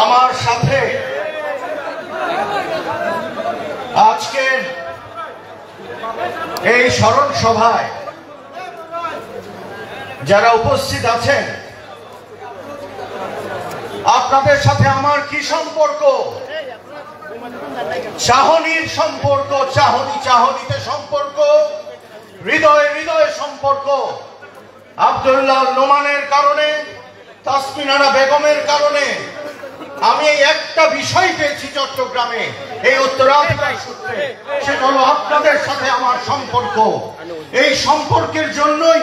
আমার সাথে আজকে এই স্মরণ সভায় যারা উপস্থিত আছেন, আপনাদের সাথে আমার কি সম্পর্ক? চাহনির সম্পর্ক, চাহনিতে সম্পর্ক, হৃদয়ে সম্পর্ক। আব্দুল্লাহ নোমানের কারণে, তাসমিনা বেগমের কারণে আমি এই একটা বিষয় পেয়েছি চট্টগ্রামে, এই উত্তরাধিকার সূত্রে, সেটা হলো আপনাদের সাথে আমার সম্পর্ক। এই সম্পর্কের জন্যই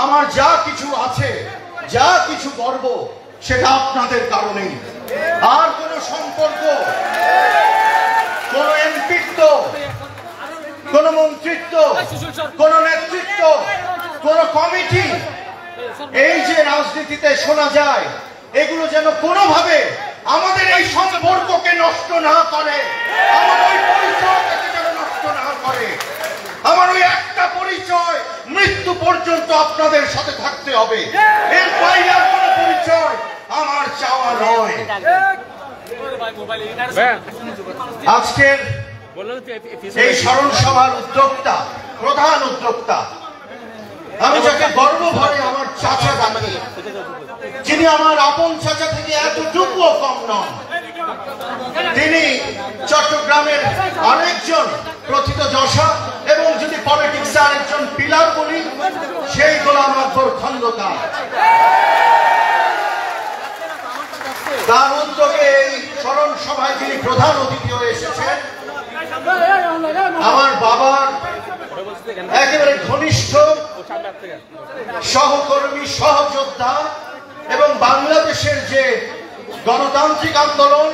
আমার যা কিছু আছে, যা কিছু গর্ব, সেটা আপনাদের কারণেই। আর কোন সম্পর্ক, কোন এমপিত্ব, কোন মন্ত্রিত্ব, কোন নেতৃত্ব, কোন কমিটি, এই যে রাজনীতিতে শোনা যায়, এগুলো যেন কোনোভাবে আমাদের এই সম্পর্ককে নষ্ট না করে, আমার ওই পরিচয়টাকে যেন নষ্ট না করে। আমার ওই একটা পরিচয় মৃত্যু পর্যন্ত আপনাদের সাথে থাকতে হবে, এর বাইরে আর কোনো পরিচয় আমার চাওয়া নয়। আজকের এই স্মরণ সভার উদ্যোক্তা, প্রধান উদ্যোক্তা, আমি যাকে গর্ব ভরে আমার চাচা ডাকি, যিনি আমার আপন চাচা থেকে এতটুকুও কম নন, তিনি চট্টগ্রামের আরেকজন প্রথিতযশা এবং যদি পলিটিক্সে আরেকজন পিলার বলি, সেই গোলাম আকবর খন্দকার। তার উদ্যোগে এই স্মরণ সভায় যিনি প্রধান অতিথি হয়ে এসেছেন, আমার বাবার একেবারে ঘনিষ্ঠ সহকর্মী, সহযোদ্ধা, এবং বাংলাদেশের যে গণতান্ত্রিক আন্দোলন,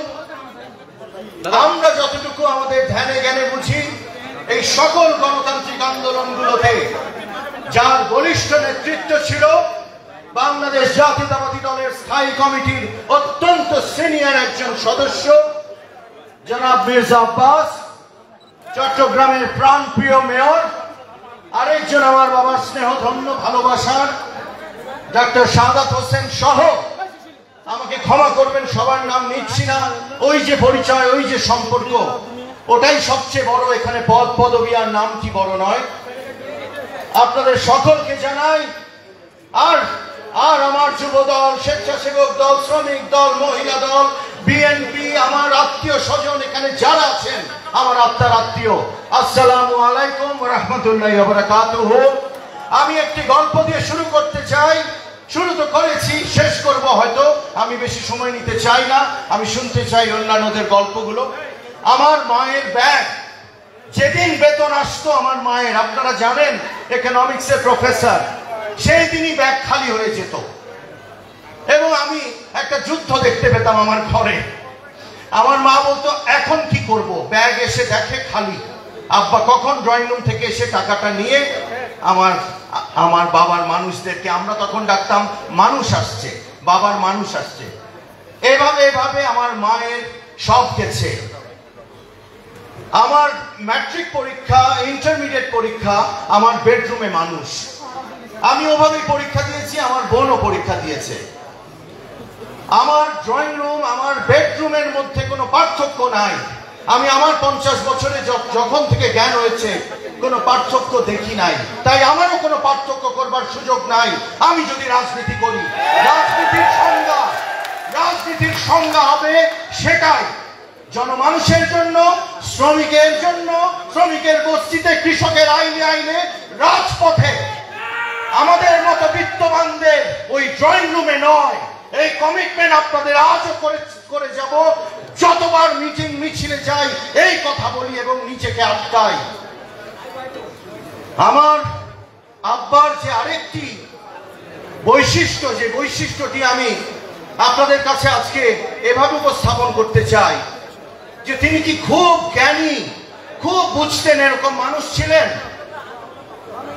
আমরা যতটুকু আমাদের ধ্যানে জ্ঞানে বুঝি, এই সকল গণতান্ত্রিক আন্দোলনগুলোতে যার বলিষ্ঠ নেতৃত্ব ছিল, বাংলাদেশ জাতীয়তাবাদী দলের স্থায়ী কমিটির অত্যন্ত সিনিয়র একজন সদস্য জনাব মির্জা আব্বাস, চট্টগ্রামের প্রাণপ্রিয় মেয়র, আরেকজন আমার বাবার স্নেহধন্য ভালোবাসার ডাক্তার শাহাদাত হোসেন সহ, আমাকে ক্ষমা করবেন সবার নাম নিচ্ছি না, ওই যে পরিচয়, ওই যে সম্পর্ক, ওটাই সবচেয়ে বড়। এখানে পদ পদবী আর নাম কি বড় নয়। আপনাদের সকলকে জানাই, আর আমার যুব দল, স্বেচ্ছাসেবক দল, শ্রমিক দল, মহিলা দল, বিএনপি, আমার আত্মীয় স্বজন এখানে যারা আছেন, আমার আত্মার আত্মীয়, আসসালামু আলাইকুম ওয়া রাহমাতুল্লাহি ওয়া বারাকাতুহু। আমি একটি গল্প দিয়ে শুরু করতে চাই। শুরু তো করেছি, শেষ করব হয়তো। আমি বেশি সময় নিতে চাই না, আমি শুনতে চাই অন্যান্যদের গল্পগুলো। আমার মায়ের ব্যাগ, যেদিন বেতন আসতো আমার মায়ের, আপনারা জানেন ইকোনমিক্সের প্রফেসর, সেই দিনই ব্যাগ খালি হয়ে যেত এবং আমি একটা যুদ্ধ দেখতে পেতাম আমার ঘরে। আমার মা বলতো, এখন কি করব? ব্যাগ এসে দেখে খালি। আব্বা কখন ড্রয়িং রুম থেকে এসে টাকাটা নিয়ে আমার বাবার মানুষদেরকে, আমরা তখন ডাকতাম মানুষ আসছে, বাবার মানুষ আসছে। এভাবে আমার মায়ের সব গেছে। আমার ম্যাট্রিক পরীক্ষা, ইন্টারমিডিয়েট পরীক্ষা আমার বেডরুমে মানুষ। আমি ওভাবেই পরীক্ষা দিয়েছি, আমার বোনও পরীক্ষা দিয়েছে। আমার ড্রয়িং রুম, আমার বেডরুমের মধ্যে কোনো পার্থক্য নাই। আমি আমার 50 বছরে যখন থেকে জ্ঞান হয়েছে কোনো পার্থক্য দেখি নাই, তাই আমারও কোনো পার্থক্য করবার সুযোগ নাই। আমি যদি রাজনীতি করি, রাজনীতির সংজ্ঞা হবে সেটাই জনমানুষের জন্য, শ্রমিকের জন্য, শ্রমিকের গোষ্ঠীতে, কৃষকের আইনে রাজপথে। আমাদের মতো বিত্তবানদের ওই ড্রয়িং রুমে নয়। এই কমিটমেন্ট আপনাদের আজও করে যাব। যতবার মিটিং মিছিলে যাই এই কথা বলি এবং নিজেকে আটকাই। আমার আব্বার যে আরেকটি বৈশিষ্ট্য, যে বৈশিষ্ট্যটি আমি আপনাদের কাছে আজকে এভাবে উপস্থাপন করতে চাই, যে তিনি কি খুব জ্ঞানী, খুব বুঝতেন, এরকম মানুষ ছিলেন।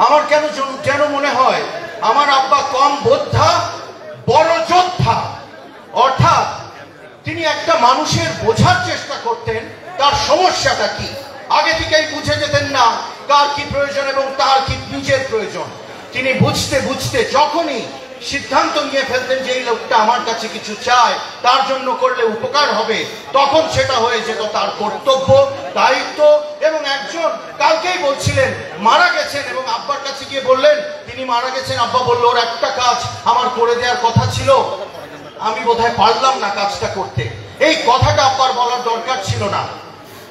আমার যেন মনে হয় আমার আব্বা কম বোদ্ধা, বড় যোদ্ধা। অর্থাৎ তিনি একটা মানুষের বোঝার চেষ্টা করতেন তার সমস্যাটা কি, আগে থেকে কার কি প্রয়োজন এবং তার কি নিজের প্রয়োজন। তিনি বুঝতে বুঝতে যখনই সিদ্ধান্ত নিয়ে ফেলতেন যে এই লোকটা আমার কাছে কিছু চায়, তার জন্য করলে উপকার হবে, তখন সেটা হয়ে যেত তার কর্তব্য, দায়িত্ব। এবং একজন কালকেই বলছিলেন মারা গেছেন এবং আব্বার কাছে গিয়ে বললেন তিনি মারা গেছেন। আব্বা বলল ওর একটা কাজ আমার করে দেওয়ার কথা ছিল, আমি বোধহয় পারলাম না কাজটা করতে। এই কথাটা আব্বার বলার দরকার ছিল না,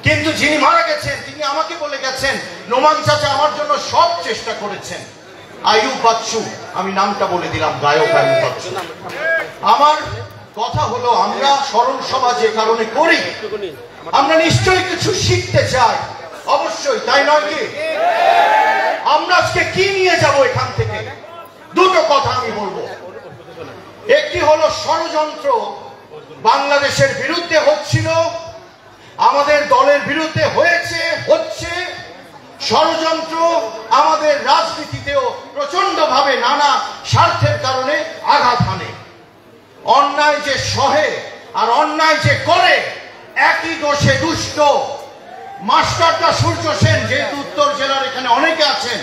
কিন্তু যিনি মারা গেছেন তিনি আমাকে বলে গেছেন নোমান চাচা আমার জন্য সব চেষ্টা করেছেন। আয়ুব বাচ্চু, আমি নামটা বলে দিলাম, গায়ক আয়ুব বাচ্চু। আমার কথা হলো আমরা স্মরণ সভা যে কারণে করি, আমরা নিশ্চয়ই কিছু শিখতে চাই, অবশ্যই, তাই নয় কি? আমরা আজকে কি নিয়ে যাব এখান থেকে? দুটো কথা আমি বলবো। একটি হলো ষড়যন্ত্র বাংলাদেশের বিরুদ্ধে হচ্ছিল, আমাদের দলের বিরুদ্ধে হয়েছে, হচ্ছে। ষড়যন্ত্র আমাদের রাজনীতিতেও প্রচন্ড ভাবে নানা স্বার্থের কারণে আঘাত হানে। অন্যায় যে সহে আর অন্যায় যে করে একই দোষে দুষ্ট। মাস্টারদা সূর্য সেন, যেহেতু উত্তর জেলার এখানে অনেকে আছেন,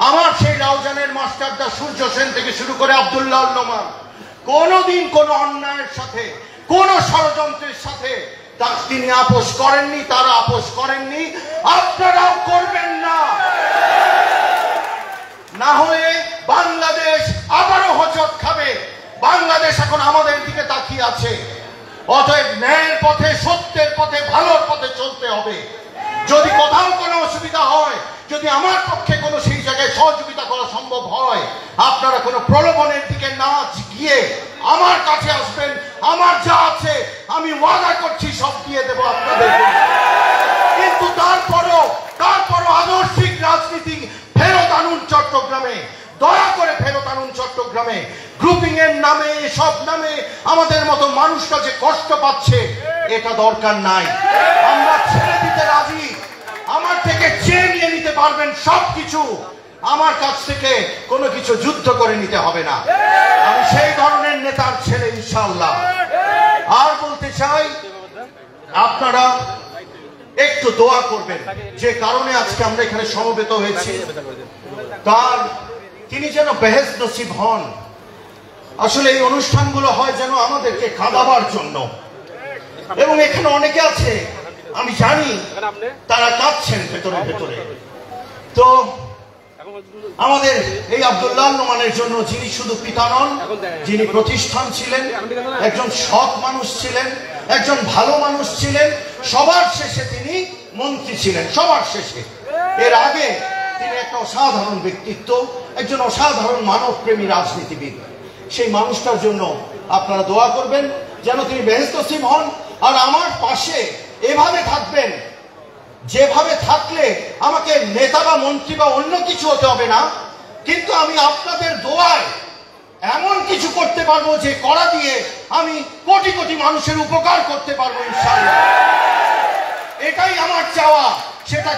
আমার সেই রাউজানের মাস্টারদা সূর্য সেন থেকে শুরু করে আব্দুল্লাহ নোমান কোনদিন কোন অন্যায়ের সাথে, কোন ষড়যন্ত্রের সাথে তিনি আপোষ করেননি, তারা আপোষ করেননি, আপনারাও করবেন না। না হয়ে বাংলাদেশ আবারও হোঁচট খাবে। বাংলাদেশ এখন আমাদের দিকে তাকিয়ে আছে। অতএব ন্যায়ের পথে, সত্যের পথে, ভালোর পথে চলতে হবে। যদি কোথাও কোনো অসুবিধা হয়, যদি আমার পক্ষে কোনো সেই জায়গায় সহযোগিতা করা সম্ভব হয়, আপনারা কোনো প্রলোভনের দিকে না গিয়ে আমার কাছে আসবেন। আমার যা আছে আমি ওয়াদা করছি সব দিয়ে দেবো আপনাদের। কিন্তু তারপরও আদর্শিক রাজনীতি ফেরত আনুন চট্টগ্রামে, দয়া করে ফেরত আনুন চট্টগ্রামে। গ্রুপিং এর নামে, সব নামে আমাদের মতো মানুষরা যে কষ্ট পাচ্ছে, এটা দরকার নাই। আমরা ছেড়ে দিতে রাজি। আমার থেকে চেয়ে নিয়ে নিতে পারবেন সবকিছু, আমার কাছ থেকে কোনো কিছু যুদ্ধ করে নিতে হবে না। আমি সেই ধরনের নেতার ছেলে, ইনশাআল্লাহ। আর বলতে চাই, আপনারা একটু দোয়া করবেন। যে কারণে আজকে আমরা এখানে সমবেত হয়েছি, তিনি যেন বেহেশত নসিব হন। আসলে এই অনুষ্ঠানগুলো হয় যেন আমাদেরকে কাঁদাবার জন্য, এবং এখানে অনেকে আছে আমি জানি তারা কাঁদছেন ভেতরে ভেতরে। তো আমাদের এই আব্দুল্লাহ নোমানের জন্য, যিনি শুধু পিতা নন, যিনি প্রতিষ্ঠান ছিলেন, একজন সৎ মানুষ ছিলেন, একজন ভালো মানুষ ছিলেন, সবার শেষে তিনি মন্ত্রী ছিলেন, সবার শেষে। এর আগে তিনি একটা অসাধারণ ব্যক্তিত্ব, একজন অসাধারণ মানবপ্রেমী রাজনীতিবিদ। সেই মানুষটার জন্য আপনারা দোয়া করবেন যেন তিনি বেহেশত নসিব হন। আর আমার পাশে এভাবে থাকবেন, যেভাবে থাকলে আমাকে নেতা বা মন্ত্রী বা অন্য কিছু হতে হবে না, কিন্তু আমি আপনাদের দোয়ায় এমন কিছু করতে পারবো যে করা দিয়ে আমি কোটি কোটি মানুষের উপকার করতে পারবো, ইনশাআল্লাহ। এটাই আমার চাওয়া। সেটা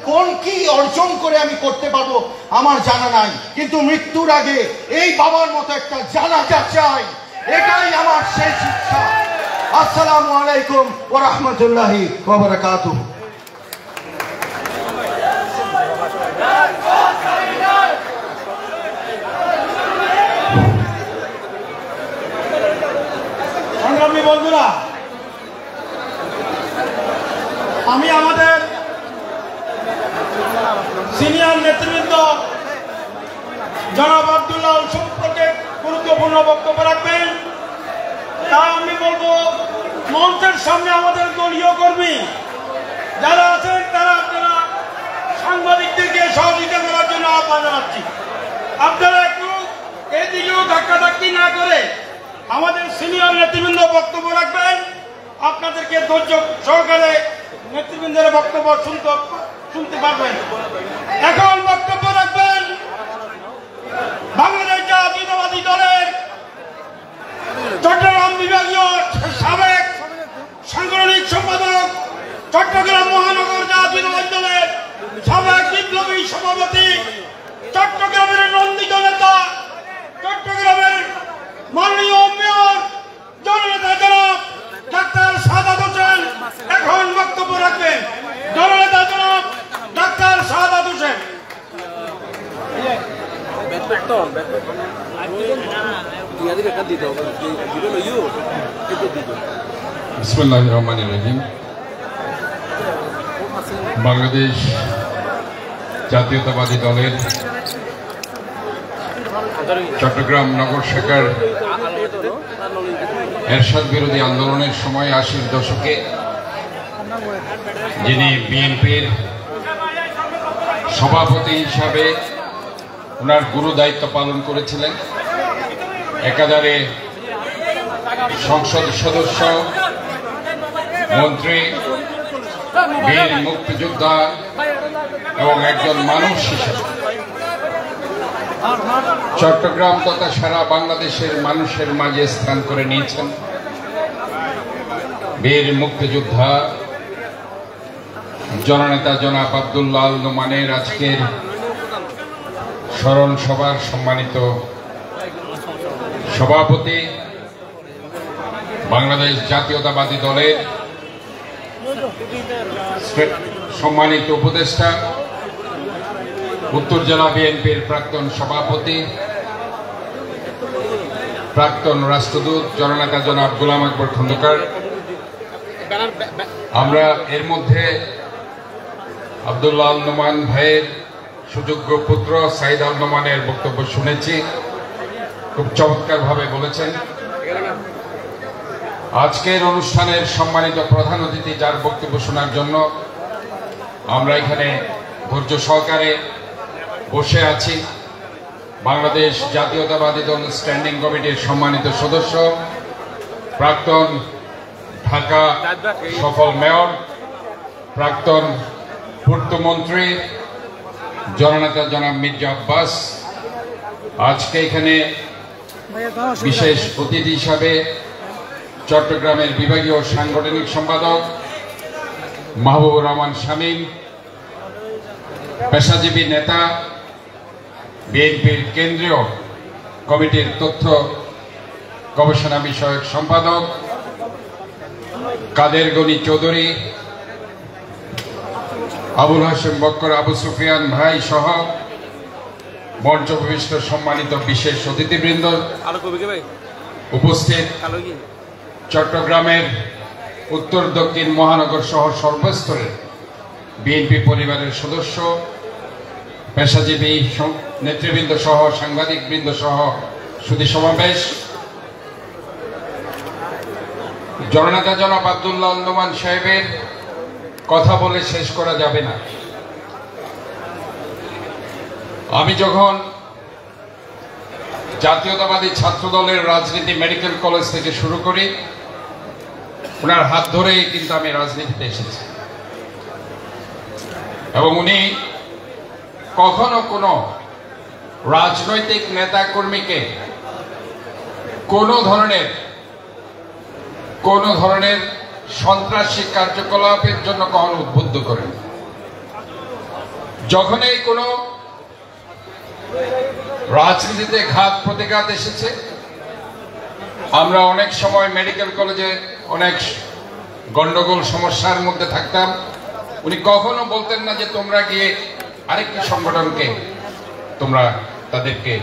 কোন কি অর্জন করে আমি করতে পারবো আমার জানা নাই, কিন্তু মৃত্যুর আগে এই বাবার মতো একটা জানাজা চাই, এটাই আমার শেষ ইচ্ছা। আসসালামু আলাইকুম ওয়া রাহমাতুল্লাহি ওয়া বারাকাতুহু। সংগ্রামী বন্ধুরা, আমি আমাদের সিনিয়র নেতৃবৃন্দ জনাব আব্দুল্লাহ সম্পর্কে গুরুত্বপূর্ণ বক্তব্য রাখবেন। তা আমি বলবো, মঞ্চের সামনে আমাদের দলীয় কর্মী যারা আছেন তারা আপনারা সাংবাদিকদেরকে সহযোগিতা করার জন্য আহ্বান জানাচ্ছি। আপনারা একটু এদিকেও ধাক্কাধাক্কি না করে আমাদের সিনিয়র নেতৃবৃন্দ বক্তব্য রাখবেন। আপনাদেরকে ধৈর্য সহকারে নেতৃবৃন্দের বক্তব্য শুনতে পারবেন। এখন বক্তব্য রাখবেন বাংলাদেশ জাতীয়তাবাদী দলের চট্টগ্রাম বিভাগীয় সাবেক সাংগঠনিক সম্পাদক, চট্টগ্রাম মহানগর জাতীয়তাবাদী দলের সাবেক বিপ্লবী সভাপতি, চট্টগ্রামের নন্দিত নেতা, চট্টগ্রামের মাননীয় মেয়র জননেতা জনাব ডাক্তার সাদাত হোসেন এখন বক্তব্য রাখবেন। জননেতা জনাব ডাক্তার সাদাত বিসমিল্লাহির রহমানির রহিম। বাংলাদেশ জাতীয়তাবাদী দলের চট্টগ্রাম নগর শাখার এরশাদ বিরোধী আন্দোলনের সময় ৮০-র দশকে যিনি বিএনপির সভাপতি হিসাবে ওনার গুরু দায়িত্ব পালন করেছিলেন, একাধারে সংসদ সদস্য, মন্ত্রী, বীর মুক্তিযোদ্ধা এবং একজন মানুষ হিসেবে চট্টগ্রাম তথা সারা বাংলাদেশের মানুষের মাঝে স্থান করে নিয়েছেন। বীর মুক্তিযোদ্ধা জননেতা জনাব আব্দুল্লাহ আল নোমানের আজকের স্মরণ সভার সম্মানিত সভাপতি, বাংলাদেশ জাতীয়তাবাদী দলের সম্মানিত উপদেষ্টা, উত্তর জেলা বিএনপির প্রাক্তন সভাপতি, প্রাক্তন রাষ্ট্রদূত জননেতা জনাব গোলাম আকবর খন্দকার, আমরা এর মধ্যে আব্দুল্লাহ আল নোমান ভাইয়ের সুযোগ্য পুত্র সাইদ আল নোমানের বক্তব্য শুনেছি, খুব চমৎকার ভাবে বলেছেন। আজকের অনুষ্ঠানের সম্মানিত প্রধান অতিথি, যার বক্তব্য শোনার জন্য আমরা এখানে ধৈর্য সহকারে বসে আছি, বাংলাদেশ জাতীয়তাবাদী দল স্ট্যান্ডিং কমিটির সম্মানিত সদস্য, প্রাক্তন ঢাকা সফল মেয়র, প্রাক্তন পূর্তমন্ত্রী জননেতা জনাব মির্জা আব্বাস, আজকে এখানে বিশেষ অতিথি হিসাবে চট্টগ্রামের বিভাগীয় সাংগঠনিক সম্পাদক মাহবুবুর রহমান শামীম, পেশাজীবী নেতা, বিএনপির কেন্দ্রীয় কমিটির তথ্য গবেষণা বিষয়ক সম্পাদক কাদের গনি চৌধুরী, আবুল হাশেম বক্কর, আবু সুফিয়ান ভাই সহ মঞ্চভূমিষ্ঠ সম্মানিত বিশেষ অতিথিবৃন্দ, উপস্থিত চট্টগ্রামের উত্তর দক্ষিণ মহানগর সহ সর্বস্তরের বিএনপি পরিবারের সদস্য, পেশাজীবী নেতৃবৃন্দ সহ সাংবাদিক বৃন্দ সহ সুধী সমাবেশ, জননেতা জনাব আব্দুল্লাহ আল নোমান সাহেবের কথা বলে শেষ করা যাবে না। আমি যখন জাতীয়তাবাদী ছাত্র দলের রাজনীতি মেডিকেল কলেজ থেকে শুরু করি, ওনার হাত ধরেই কিন্তু আমি রাজনীতিতে এসেছি, এবং উনি কখনো কোনো রাজনৈতিক নেতা কর্মীকে কোনো ধরনের সন্ত্রাসী কার্যকলাপের জন্য কখনো উদ্বুদ্ধ করেন। যখনই কোনো রাজনীতিতে ঘাত প্রতিঘাত এসেছে, আমরা অনেক সময় মেডিকেল কলেজে অনেক গন্ডগোল সমস্যার মধ্যে থাকতাম, উনি কখনো বলতেন না যে তোমরা গিয়ে আরেকটি সংগঠনকে তোমরা তাদেরকে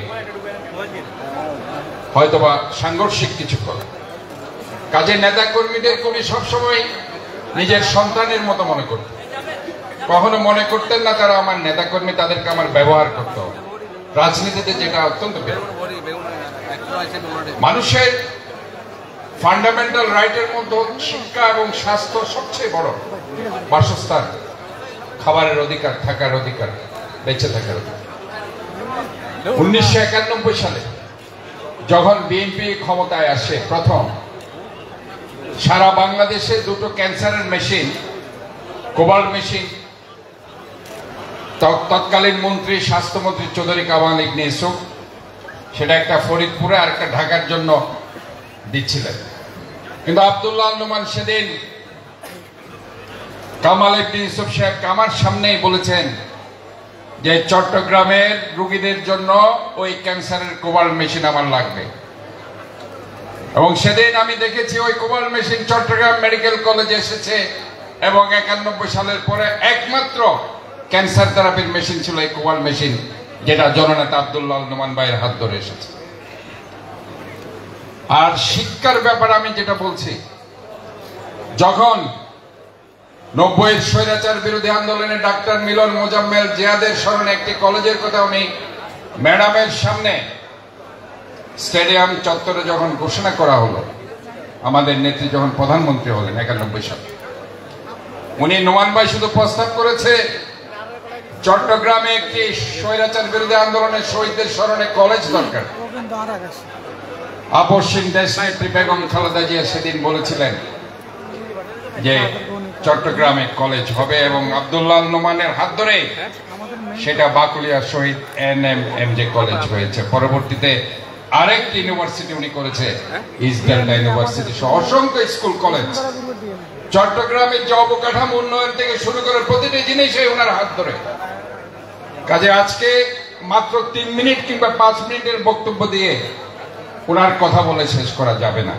হয়তোবা সাংঘর্ষিক কিছু করো। কাজে নেতা কর্মীদের উনি সবসময় নিজের সন্তানের মতো মনে করতেন, কখনো মনে করতেন না তারা আমার নেতা কর্মী, তাদেরকে আমার ব্যবহার করতে হবে। রাজনীতিতে যেটা অত্যন্ত মানুষের ফান্ডামেন্টাল রাইটের মধ্যে শিক্ষা এবং স্বাস্থ্য সবচেয়ে বড়, বাসস্থান, খাবারের অধিকার, থাকার অধিকার, বেঁচে থাকার অধিকার। 1991 সালে যখন বিএনপি ক্ষমতায় আসে, প্রথম সারা বাংলাদেশে দুটো ক্যান্সারের মেশিন, কোবাল্ট মেশিন, তৎকালীন মন্ত্রী স্বাস্থ্যমন্ত্রী চৌধুরী কামাল ইবনে ইউসুফ, সেটা একটা ফরিদপুরে আর একটা ঢাকার জন্য দিচ্ছিলেন। কিন্তু আব্দুল্লাহ আল নোমান সেদিন কামাল ইবনে ইউসুফ সাহেব আমার সামনেই বলেছেন যে চট্টগ্রামের রোগীদের জন্য ওই ক্যান্সারের কোবাল্ট মেশিন আমার লাগবে। এবং সেদিন আমি দেখেছি ওই কোবাল্ট মেশিন চট্টগ্রাম মেডিকেল কলেজে এসেছে, এবং 91 সালের পরে একমাত্র ক্যান্সার থেরাপির মেশিন ছিল এই কোবাল্ট মেশিন যেটা জননেতা আব্দুল্লাহ নোমান ভাইয়ের হাত ধরে এসেছে। আর শিক্ষার ব্যাপারে আমি যেটা বলছি, যখন 90-এর স্বৈরাচার বিরোধী আন্দোলনে ডাক্তার মিলন মোজাম্মেল জিয়াদের স্মরণে একটি কলেজের কথা উনি ম্যাডামের সামনে স্টেডিয়াম চত্বরে যখন ঘোষণা করা হলো, আমাদের নেত্রী যখন প্রধানমন্ত্রী হলেন 91 সালে, উনি নোমান ভাই শুধু প্রস্তাব করেছে চট্টগ্রামে একটি স্বৈরাচার বিরোধী আন্দোলনের শহীদদের স্মরণে কলেজ দরকার। আপসহীন দেশনেত্রী বেগম খালেদা জিয়া সেদিন বলেছিলেন যে চট্টগ্রামে কলেজ হবে এবং আব্দুল্লাহ নোমানের হাত ধরে সেটা বাকুলিয়া শহীদ NMMJ কলেজ হয়েছে। পরবর্তীতে আরেকটি ইউনিভার্সিটি উনি করেছে, ইস্ট ডেল্টা ইউনিভার্সিটি সহ অসংখ্য স্কুল কলেজ। চট্টগ্রামের যে অবকাঠামো উন্নয়ন থেকে শুরু করে প্রতিটি জিনিসই ওনার হাত ধরে। কাজে আজকে মাত্র 3 মিনিট কিংবা 5 মিনিটের বক্তব্য দিয়ে ওনার কথা বলে শেষ করা যাবে না।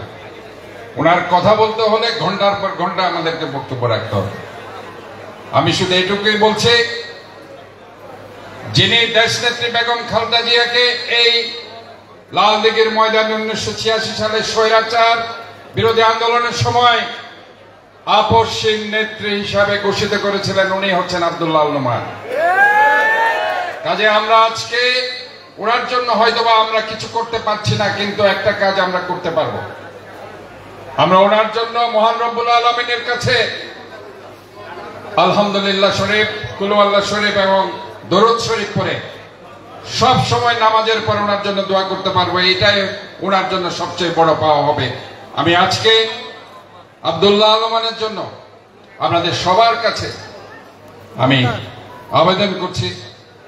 ওনার কথা বলতে হলে ঘন্টার পর ঘন্টা আমাদেরকে বক্তব্য রাখতে হবে। আমি শুধু এটুকুই বলছি, যিনি দেশনেত্রী বেগম খালেদা জিয়াকে এই লালদিঘির ময়দানে 1986 সালে স্বৈরাচার বিরোধী আন্দোলনের সময় আপসহীন নেত্রী হিসাবে ঘোষিত করেছিলেন, উনি হচ্ছেন আব্দুল্লাহ নোমান। কাজে আমরা আজকে ওনার জন্য হয়তোবা আমরা কিছু করতে পারছি না, কিন্তু একটা কাজ আমরা করতে পারবো। আমরা ওনার জন্য মহান রব্বুল আলামিনের কাছে আলহামদুলিল্লাহ শরীফ, কুলু আল্লাহ শরীফ এবং দরুদ শরীফ পড়ে সব সময় নামাজের পর ওনার জন্য দোয়া করতে পারবো। এটাই ওনার জন্য সবচেয়ে বড় পাওয়া হবে। আমি আজকে আব্দুল্লাহ নোমানের জন্য আপনাদের সবার কাছে আমি আবেদন করছি,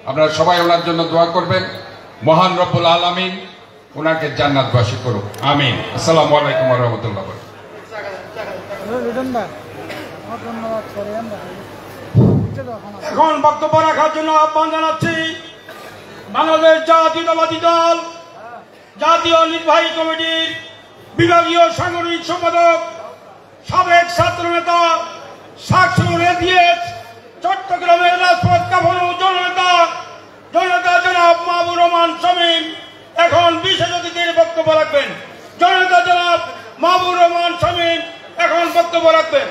আপনারা সবাই ওনার জন্য দোয়া করবেন। মহান রব্বুল আলামিন ওনাকে জান্নাতবাসী করুক, আমিন। আসসালামু আলাইকুম ওয়া রাহমাতুল্লাহ। এখন বক্তব্য রাখার জন্য আহ্বান জানাচ্ছি বাংলাদেশ জাতীয়তাবাদী দল জাতীয় নির্বাহী কমিটির বিভাগীয় সাংগঠনিক সম্পাদক, সাবেক ছাত্র নেতা, শাকসুর এডিএস, চট্টগ্রামের রাজপথ কাঁপানো জননেতা জনাব মাহবুর রহমান শামীম এখন বিশেষ অতিথির বক্তব্য রাখবেন। জননেতা জনাব মাহবুর রহমান শামীম এখন বক্তব্য রাখবেন।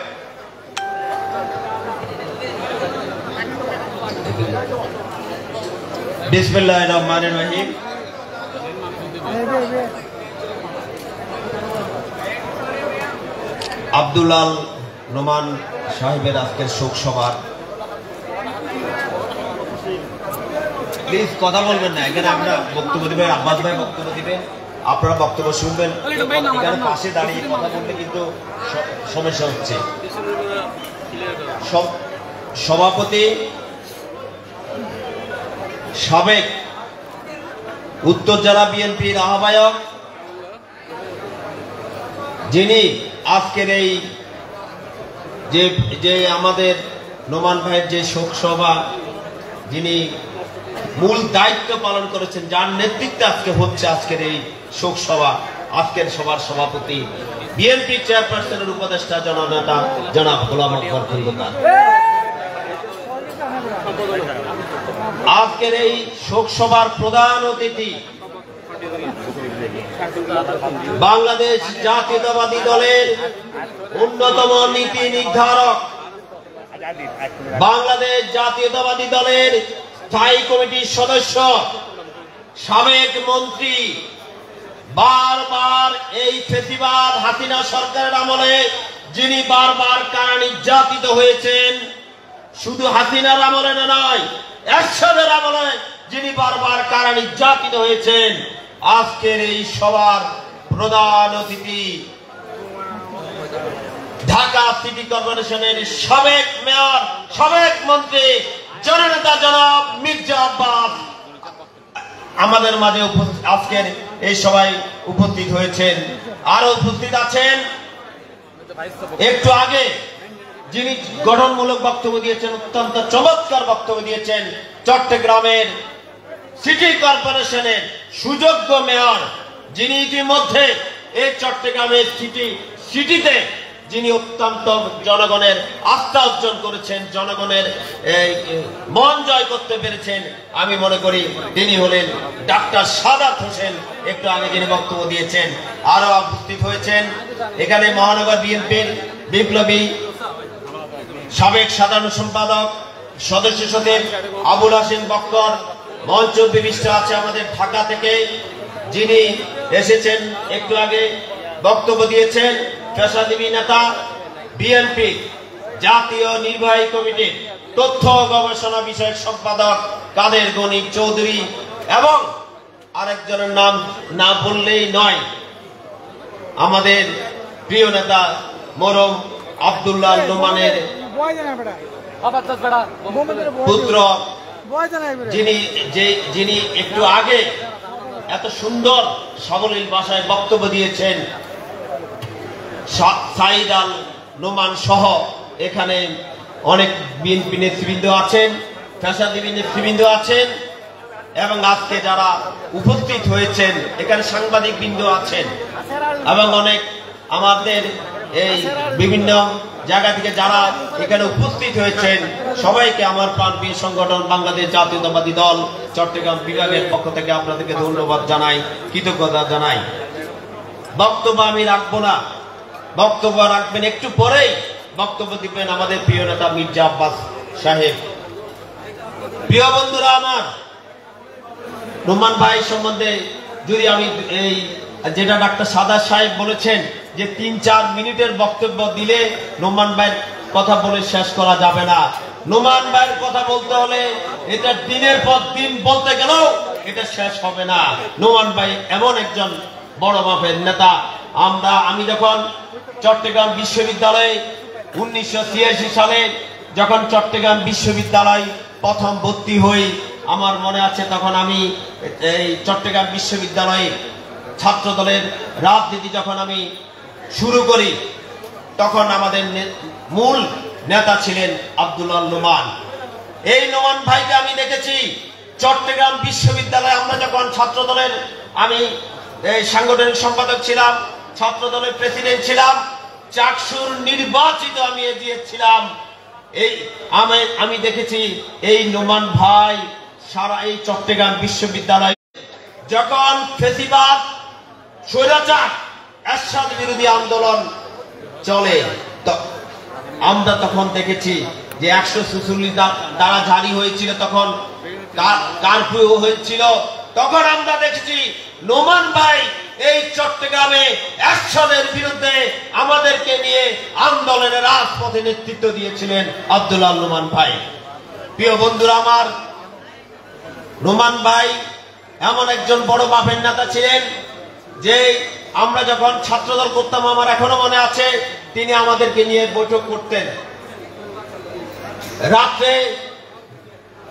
বিসমিল্লাহির রহমানির রহিম। আব্দুল্লাহ নোমান সাহেবের আজকের শোক সভা, প্লিজ কথা বলবেন না, এখানে আমরা বক্তব্য দিবেন, আব্বাস ভাই বক্তব্য দিবেন, আপনারা বক্তব্য শুনবেন। এখানে পাশে দাঁড়িয়ে কথা বললে কিন্তু সমস্যা হচ্ছে। সভাপতি সাবেক উত্তর জেলা বিএনপির আহ্বায়ক, যিনি আজকের এই যে আমাদের নোমান ভাইয়ের যে শোক সভা, যিনি মূল দায়িত্ব পালন করেছেন, যার নেতৃত্বে আজকে হচ্ছে আজকের এই শোক সভা, আজকের সভার সভাপতি বিএনপি চেয়ারপারসনের উপদেষ্টা জননেতা জনাব গোলাম আকবর খন্দকার। আজকের এই শোক সভার প্রধান অতিথি বাংলাদেশ জাতীয়তাবাদী দলের অন্যতম নীতি নির্ধারক, বাংলাদেশ জাতীয়তাবাদী দলের স্থায়ী কমিটির সদস্য, সাবেক মন্ত্রী, বারবার এই ফেসিবাদ হাসিনা সরকারের আমলে যিনি বারবার কারা নির্যাতিত হয়েছেন, শুধু হাসিনার আমলে নয়, এরশাদের আমলে যিনি বারবার কারা নির্যাতিত হয়েছেন, আজকের এই সভার প্রধান অতিথি ঢাকা সিটি কর্পোরেশনের সাবেক মেয়র, সাবেক মন্ত্রী, জননেতা জনাব মির্জা আব্বাস আমাদের মাঝে আজকের এই সভায় উপস্থিত হয়েছেন। আরো উপস্থিত আছেন একটু আগে যিনি গঠনমূলক বক্তব্য দিয়েছেন, অত্যন্ত চমৎকার বক্তব্য দিয়েছেন, চট্টগ্রামের সিটি কর্পোরেশনের সুযোগ্য মেয়র, যিনি ইতিমধ্যে এই চট্টগ্রামের সিটিতে যিনি অত্যন্ত জনগণের আস্থা অর্জন করেছেন, জনগণের মন জয় করতে পেরেছেন, আমি মনে করি তিনি হলেন ডাক্তার সাদাত হোসেন। একটু আগে যিনি বক্তব্য দিয়েছেন, আরো উপস্থিত হয়েছেন এখানে মহানগর বিএনপির বিপ্লবী সাবেক সাধারণ সম্পাদক সদস্য সচিব আবুল হাসিম বক্কর, মঞ্চ বিশিষ্ট আছে আমাদের ঢাকা থেকে যিনি এসেছেন, একটু আগে বক্তব্য দিয়েছেন পেশাজীবী নেতা, বিএনপি জাতীয় নির্বাহী কমিটির তথ্য গবেষণা বিষয়ক সম্পাদক কাদের গনি চৌধুরী, এবং আরেকজনের নাম না বললেই নয়, আমাদের প্রিয় নেতা মরম আব্দুল্লাহ নোমানের পুত্র, যিনি একটু আগে এত সুন্দর সাবলীল ভাষায় বক্তব্য দিয়েছেন, সাইদ আল নোমান সহ এখানে অনেক বিএনপি নেতৃবৃন্দ আছেন, পেশাজীবী নেতৃবৃন্দ আছেন, এবং আজকে যারা উপস্থিত হয়েছেন এখানে সাংবাদিক বৃন্দ আছেন, এবং অনেক আমাদের এই বিভিন্ন জায়গা থেকে যারা এখানে উপস্থিত হয়েছেন সবাইকে আমার প্রাণপ্রিয় সংগঠন বাংলাদেশ জাতীয়তাবাদী দল চট্টগ্রাম বিভাগের পক্ষ থেকে আপনাদেরকে ধন্যবাদ জানাই, কৃতজ্ঞতা জানাই। বক্তব্য আমি রাখবো না, বক্তব্য রাখবেন একটু পরেই বক্তব্য দিবেন আমাদের প্রিয় নেতা মির্জা আব্বাস সাহেব। প্রিয় বন্ধুরা আমার, নোমান ভাই সম্বন্ধে যদি আমি এই যেটা ডাক্তার সাদাত সাহেব বলেছেন যে ৩-৪ মিনিটের বক্তব্য দিলে নোমান ভাইয়ের কথা বলে শেষ করা যাবে না। নোমান ভাইয়ের কথা বলতে হলে এটা দিনের পর দিন বলতে গেলেও এটা শেষ হবে না। নোমান ভাই এমন একজন বড় মাপের নেতা। আমি যখন চট্টগ্রাম বিশ্ববিদ্যালয়ে 1986 সালে যখন চট্টগ্রাম বিশ্ববিদ্যালয় প্রথম ভর্তি হই, আমার মনে আছে তখন আমি এই চট্টগ্রাম বিশ্ববিদ্যালয়ে ছাত্র দলের রাজনীতি যখন আমি শুরু করি, তখন আমাদের মূল নেতা ছিলেন আব্দুল্লাহ নোমান। এই নোমান ভাইকে আমি দেখেছি চট্টগ্রাম বিশ্ববিদ্যালয়ে। আমরা যখন ছাত্র দলের আমি সাংগঠনিক সম্পাদক ছিলাম, ছাত্র দলের প্রেসিডেন্ট ছিলাম, চাকসুর নির্বাচিত আমি এগিয়েছিলাম। আমি দেখেছি এই নোমান ভাই সারা এই চট্টগ্রাম বিশ্ববিদ্যালয় যখন ফেসিবাদ স্বৈরাচার এরশাদ বিরোধী আন্দোলন চলে, আমরা তখন দেখেছি যে 146 দ্বারা জারি হয়েছিল, তখন কারফিউ হয়েছিল, তখন আমরা দেখেছি নোমান ভাই এই চট্টগ্রামে এরশাদের বিরুদ্ধে আমাদেরকে নিয়ে আন্দোলনের রাজপথে নেতৃত্ব দিয়েছিলেন আব্দুল্লাহ নোমান ভাই। প্রিয় বন্ধুরা আমার, নোমান ভাই এমন একজন বড় মাপের নেতা ছিলেন যে আমরা যখন ছাত্রদল করতাম, আমার এখনো মনে আছে, তিনি আমাদেরকে নিয়ে বৈঠক করতেন। রাত্রে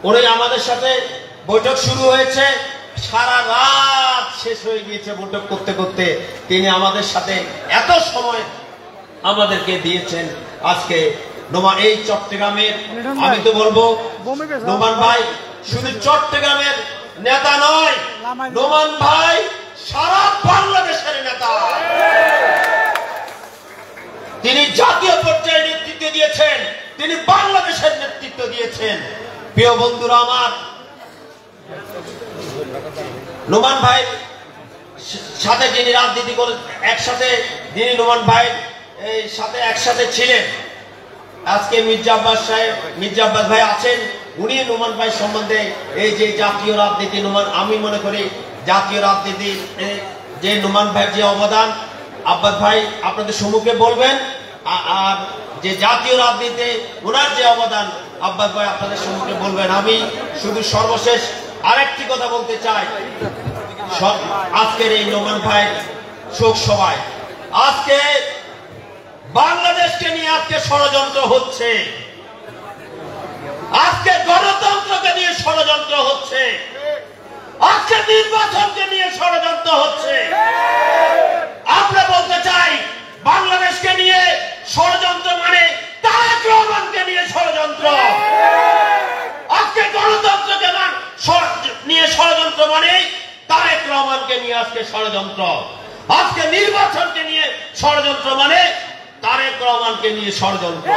উনি আমাদের সাথে বৈঠক শুরু হয়েছে, সারা রাত শেষ হয়ে গিয়েছে বৈঠক করতে করতে। তিনি আমাদের সাথে এত সময় আমাদেরকে দিয়েছেন। আজকে এই চট্টগ্রামের, আমি তো বলবো নোমান ভাই শুধু চট্টগ্রামের নেতা নয়, নোমান ভাই সারা বাংলাদেশের নেতা। তিনি জাতীয় পর্যায়ে নেতৃত্ব দিয়েছেন, তিনি বাংলাদেশের নেতৃত্ব দিয়েছেন। প্রিয় বন্ধুরা আমার, নোমান ভাই সাথে যিনি রাজনীতি করে একসাথে, যিনি নোমান ভাই সাথে একসাথে ছিলেন, আজকে মির্জা আব্বাস ভাই আছেন, উনি নোমান ভাই সম্বন্ধে এই যে জাতীয় রাজনীতি, নোমান, আমি মনে করি জাতীয় রাজনীতির যে নোমান ভাইয়ের যে অবদান, আব্বাস ভাই আপনাদের সম্মুখে বলবেন, আর যে জাতীয় রাজনীতিতে ওনার যে অবদান আব্বাস ভাই আপনাদের সম্মুখে বলবেন। আমি শুধু সর্বশেষ আরেকটি কথা বলতে চাই, আজকের এই নোমান ভাই শোক সভায় আজকে বাংলাদেশকে নিয়ে আজকে ষড়যন্ত্র হচ্ছে, আজকে গণতন্ত্রকে নিয়ে ষড়যন্ত্র হচ্ছে, আজকে নির্বাচনকে নিয়ে ষড়যন্ত্র হচ্ছে। আমরা বলতে চাই বাংলাদেশকে নিয়ে ষড়যন্ত্র মানে তারেক রহমানকে নিয়ে ষড়যন্ত্র। আজকে গণতন্ত্রকে নিয়ে ষড়যন্ত্র মানে তারেক রহমানকে নিয়ে আজকে ষড়যন্ত্র। আজকে নির্বাচনকে নিয়ে ষড়যন্ত্র মানে তারেক তারেক রহমানকে নিয়ে ষড়যন্ত্র।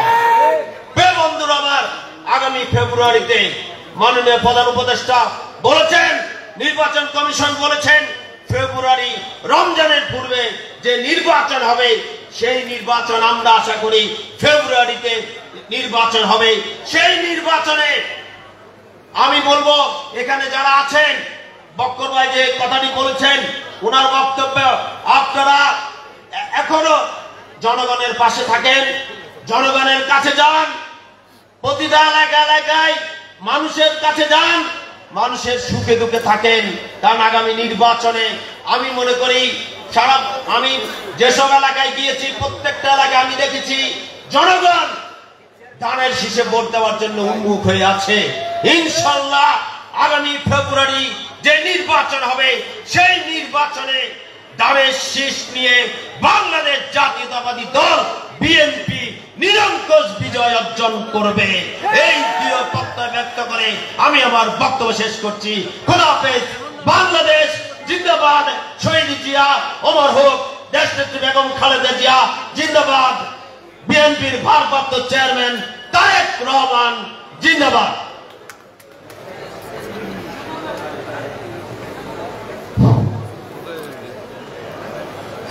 বন্ধুরা আমার, আগামী ফেব্রুয়ারিতে মাননীয় প্রধান উপদেষ্টা বলেছেন, নির্বাচন কমিশন বলেছেন, ফেব্রুয়ারি রমজানের পূর্বে যে নির্বাচন হবে সেই নির্বাচন আমরা আশা করি ফেব্রুয়ারিতে নির্বাচন হবে। সেই নির্বাচনে আমি বলবো, এখানে যারা আছেন, বক্কর ভাই যে কথাটি বলেছেন ওনার বক্তব্য, আপনারা এখনো জনগণের পাশে থাকেন, জনগণের কাছে যান, প্রতিটা এলাকায় মানুষের কাছে যান, মানুষের সুখে দুঃখে থাকেন। কারণ আগামী নির্বাচনে আমি মনে করি আমি যেসব এলাকায় গিয়েছি প্রত্যেকটা এলাকায় আমি দেখেছি জনগণ ধানের শীষে ভোট দেওয়ার জন্য উন্মুখ হয়ে আছে। ইনশাল্লাহ আগামী ফেব্রুয়ারি যে নির্বাচন হবে সেই নির্বাচনে ধানের শীষ নিয়ে বাংলাদেশ জাতীয়তাবাদী দল বিএনপি নিরঙ্কুশ বিজয় অর্জন করবে। এই দৃঢ় প্রত্যয় ব্যক্ত করে আমি আমার বক্তব্য শেষ করছি। খোদা হাফেজ। বাংলাদেশ জিন্দাবাদ। শহীদ জিয়া অমর হোক। দেশনেত্রী বেগম খালেদা জিয়া জিন্দাবাদ। বিএনপির ভারপ্রাপ্ত চেয়ারম্যান তারেক রহমান জিন্দাবাদ।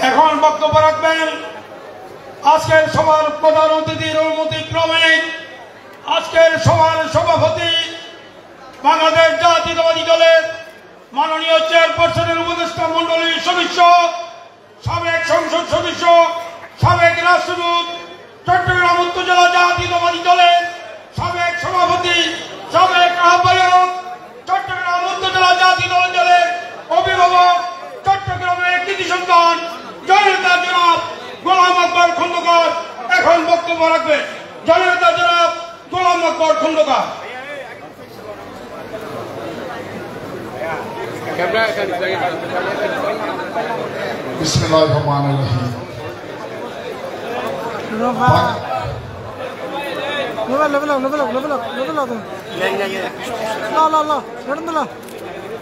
এখন বক্তব্য রাখবেন আজকের সভার প্রধান অতিথির অনুমতি ক্রমে আজকের সভার সভাপতি, বাংলাদেশ জাতীয়তাবাদী দলের মাননীয় চেয়ারপারসনের উপদেষ্টা মন্ডলীর সদস্য, সাবেক সংসদ সদস্য, সাবেক রাষ্ট্রদূত, চট্টগ্রাম উত্তর জেলা জাতীয়তাবাদী দলের সাবেক সভাপতি, সাবেক আহ্বায়ক, চট্টগ্রাম উত্তর জেলা জাতীয়তাবাদী দলের অভিভাবক, চট্টগ্রামের কৃতি সন্তান জননেতা জনাব গোলাম আকবর খন্দকার এখন বক্তব্য রাখবেন। জননেতা জনাব গোলাম আকবর খন্দকার। বিসমিল্লাহির রহমানির রহিম।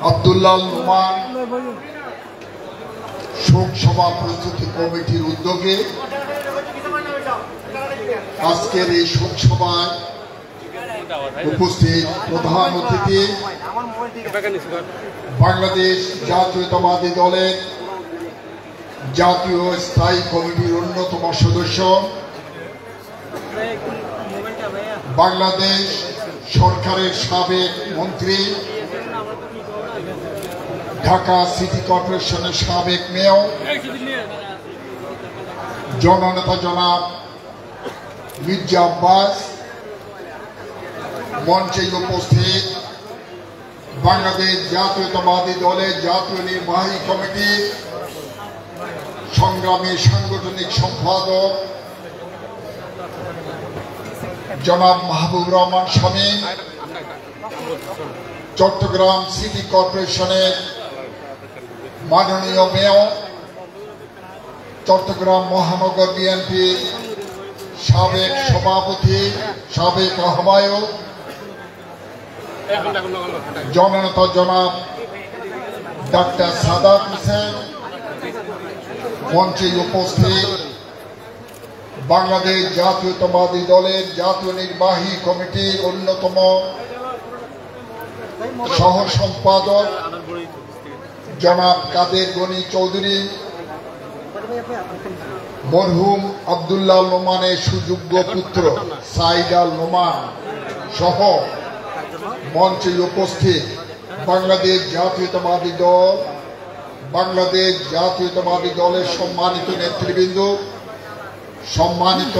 আব্দুল্লাহ নোমান শোক সভা প্রস্তুতি কমিটির উদ্যোগে আজকের এই শোক সভায় উপস্থিত প্রধান অতিথি বাংলাদেশ জাতীয়তাবাদী দলের জাতীয় স্থায়ী কমিটির অন্যতম সদস্য, বাংলাদেশ সরকারের সাবেক মন্ত্রী, ঢাকা সিটি কর্পোরেশনের সাবেক মেয়র, জননেতা জনাব মির্জা আব্বাস, মঞ্চে উপস্থিত বাংলাদেশ জাতীয়তাবাদী দলের জাতীয় নির্বাহী কমিটির সংগ্রামী সাংগঠনিক সম্পাদক জনাব মাহবুব রহমান শামীম, চট্টগ্রাম সিটি কর্পোরেশনের মাননীয় মেয়র, চট্টগ্রাম মহানগর বিএনপি সাবেক সভাপতি, সাবেক আহ্বায়ক, জননেতা জনাব ডাক্তার সাদাত হোসেন, মঞ্চে উপস্থিত বাংলাদেশ জাতীয়তাবাদী দলের জাতীয় নির্বাহী কমিটির অন্যতম সহ সম্পাদক জনাব কাদের গনি চৌধুরী, মরহুম আব্দুল্লাহ নোমানের সুযোগ্য পুত্র সাইদ আল নোমান সহ মঞ্চে উপস্থিত বাংলাদেশ জাতীয়তাবাদী দল, বাংলাদেশ জাতীয়তাবাদী দলের সম্মানিত নেতৃবৃন্দ, সম্মানিত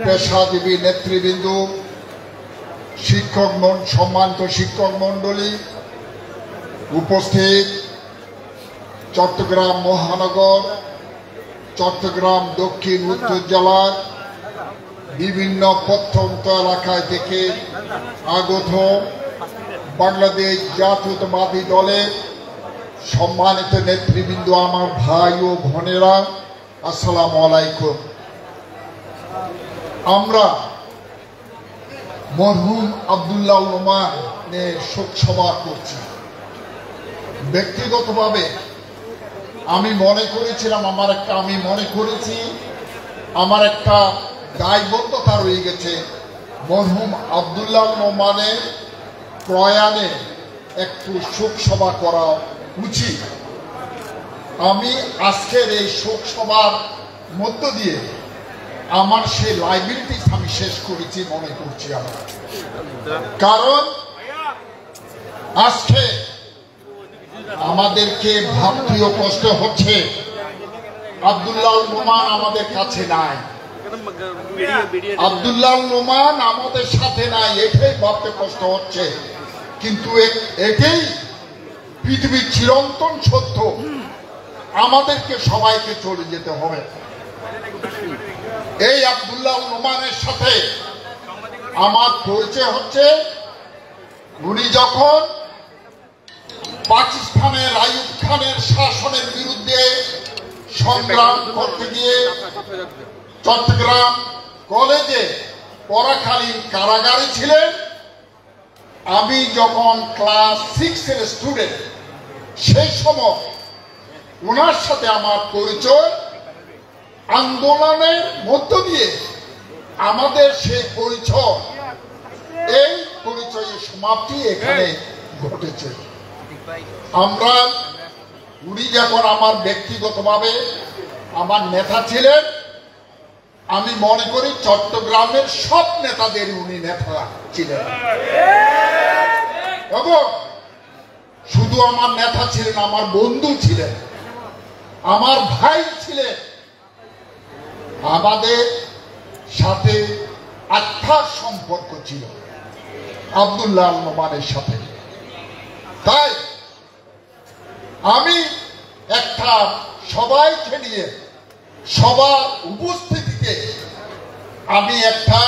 পেশাজীবী নেতৃবৃন্দ, সম্মানিত শিক্ষক মন্ডলী, উপস্থিত চট্টগ্রাম মহানগর, চট্টগ্রাম দক্ষিণ উত্তর জেলার বিভিন্ন প্রত্যন্ত এলাকায় থেকে আগত বাংলাদেশ জাতীয়তাবাদী দলের সম্মানিত নেতৃবৃন্দ, আমার ভাই ও বোনেরা, আসসালামু আলাইকুম। আমরা মরহুম আব্দুল্লাহ নোমানের শোক সভা করছি। ব্যক্তিগতভাবে আমি মনে করেছি আমার একটা দায়বদ্ধতা রয়ে গেছে, মরহুম আব্দুল্লাহ নোমানের প্রয়াণে একটু শোক সভা করা উচিত। আমি আজকের এই শোক সভার মধ্য দিয়ে আমার সেই লাইবিলিটিস আমি শেষ করেছি মনে করছি আমরা। কারণ আজকে আমাদেরকে ভাবতেও কষ্ট হচ্ছে আব্দুল্লাহ নোমান আমাদের কাছে নাই, আব্দুল্লাহ নোমান আমাদের সাথে নাই, এটাই ভাবতে কষ্ট হচ্ছে। কিন্তু এটাই পৃথিবীর চিরন্তন সত্য, আমাদেরকে সবাইকে চলে যেতে হবে। এই আব্দুল্লাহ নোমানের সাথে আমার পরিচয় হচ্ছে উনি যখন পাকিস্তানের আইয়ুব খানের শাসনের বিরুদ্ধে সংগ্রাম করতে গিয়ে চট্টগ্রাম কলেজে পড়াকালীন কারাগারে ছিলেন। আমি যখন ক্লাস 6 এর স্টুডেন্ট, সেই সময় ওনার সাথে আমার পরিচয়, আন্দোলনের মধ্য দিয়ে আমাদের সেই পরিচয়, এই পরিচয়ের সমাপ্তি এখানে ঘটেছে। আমরা উনি যখন আমার ব্যক্তিগতভাবে আমার নেতা ছিলেন, আমি মনে করি চট্টগ্রামের সব নেতাদের উনি নেতা ছিলেন, এবং শুধু আমার নেতা ছিলেন, আমার বন্ধু ছিলেন, আমার ভাই ছিলেন। আমাদের সাথে আত্মার সম্পর্ক ছিল আব্দুল্লাহ নোমানের সাথে। তাই আমি একটা সবাইকে নিয়ে সবার উপস্থিতিতে আমি একটা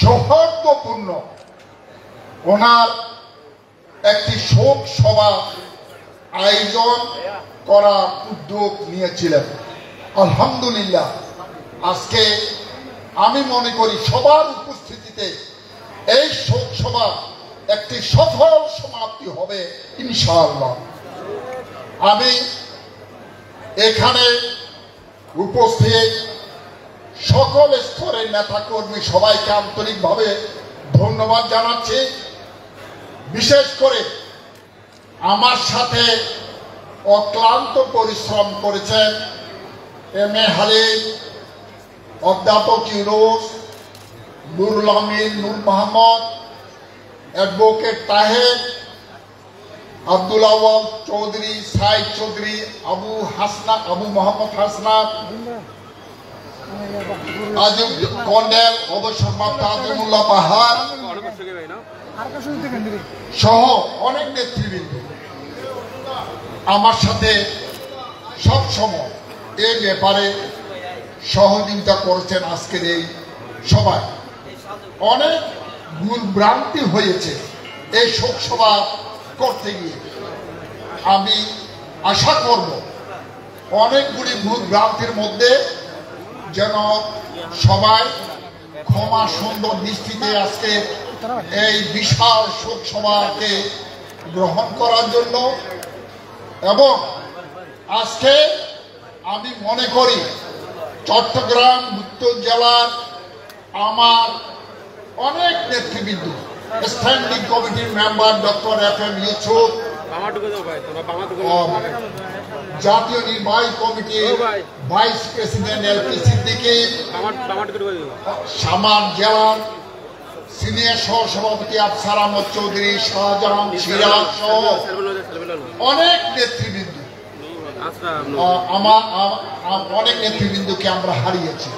সৌহার্দ্যপূর্ণ ওনার একটি শোক সভা আয়োজন করার উদ্যোগ নিয়েছিলেন। আলহামদুলিল্লাহ আজকে আমি মনে করি সবার উপস্থিতিতে এই শোক সভা একটি সফল সমাপ্তি হবে ইনশাআল্লাহ। আমি এখানে উপস্থিত সকল স্তরের নেতাকর্মী সবাইকে আন্তরিকভাবে ধন্যবাদ জানাচ্ছি। বিশেষ করে আমার সাথে অক্লান্ত পরিশ্রম করেছেন এম.এ. হালিম, অধ্যাপক ইউনুস, নুরুল আমিন, নূর মোহাম্মদ, অ্যাডভোকেট তাহের, আব্দুল আওয়াল চৌধুরী, সাইদ চৌধুরী, আবু মোহাম্মদ হাসনাত, আজিম কর্নেল, অবসরপ্রাপ্ত আজিমুল্লাহ বাহার সহ অনেক নেতৃবৃন্দ আমার সাথে সব সময় এই ব্যাপারে সহযোগিতা করেছেন। আজকের এই সভায় অনেক ভুল ভ্রান্তি হয়েছে এই শোক সভা করতে গিয়ে। আমি আশা করব অনেকগুলি ভুল ভ্রান্তির মধ্যে যেন সবাই ক্ষমা সুন্দর দৃষ্টিতে আজকে এই বিশাল শোক সভাকে গ্রহণ করার জন্য, এবং আজকে আমি মনে করি চট্টগ্রাম উত্তর জেলার আমার অনেক নেতৃবৃন্দ, স্ট্যান্ডিং কমিটির মেম্বার ডক্টর এফ.এম. ইউসুফ, জাতীয় নির্বাহী কমিটির vice president LP. Siddiqui, summer জেলার সিনিয়র সহসভাপতি আফসার আহমদ চৌধুরী, শাহজাহান, সিরাজ সহ অনেক নেতৃবৃন্দ, অনেক নেতৃবৃন্দকে আমরা হারিয়েছি।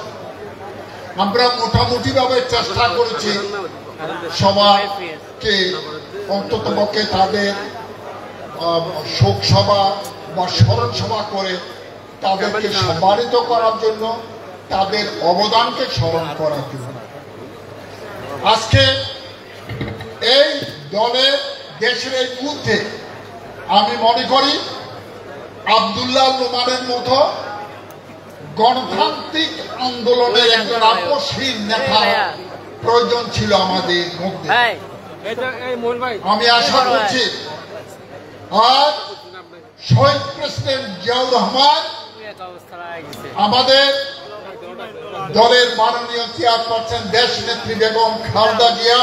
আমরা মোটামুটি ভাবে চেষ্টা করেছি সবাইকে অন্তত পক্ষে তাদের শোক সভা বা স্মরণ সভা করে তাদেরকে সম্মানিত করার জন্য, তাদের অবদানকে স্মরণ করার জন্য। আজকে এই দলের দেশের এই মুহূর্তে আমি মনে করি আব্দুল্লাহ নোমানের মতো গণতান্ত্রিক আন্দোলনের একজন আপসহীন নেতা প্রয়োজন ছিল আমাদের মধ্যে। আমি আশা করছি আর শহীদ প্রেসিডেন্ট জিয়াউর রহমান আমাদের দলের মাননীয় চেয়ারপারসন দেশ নেত্রী বেগম খালেদা জিয়া,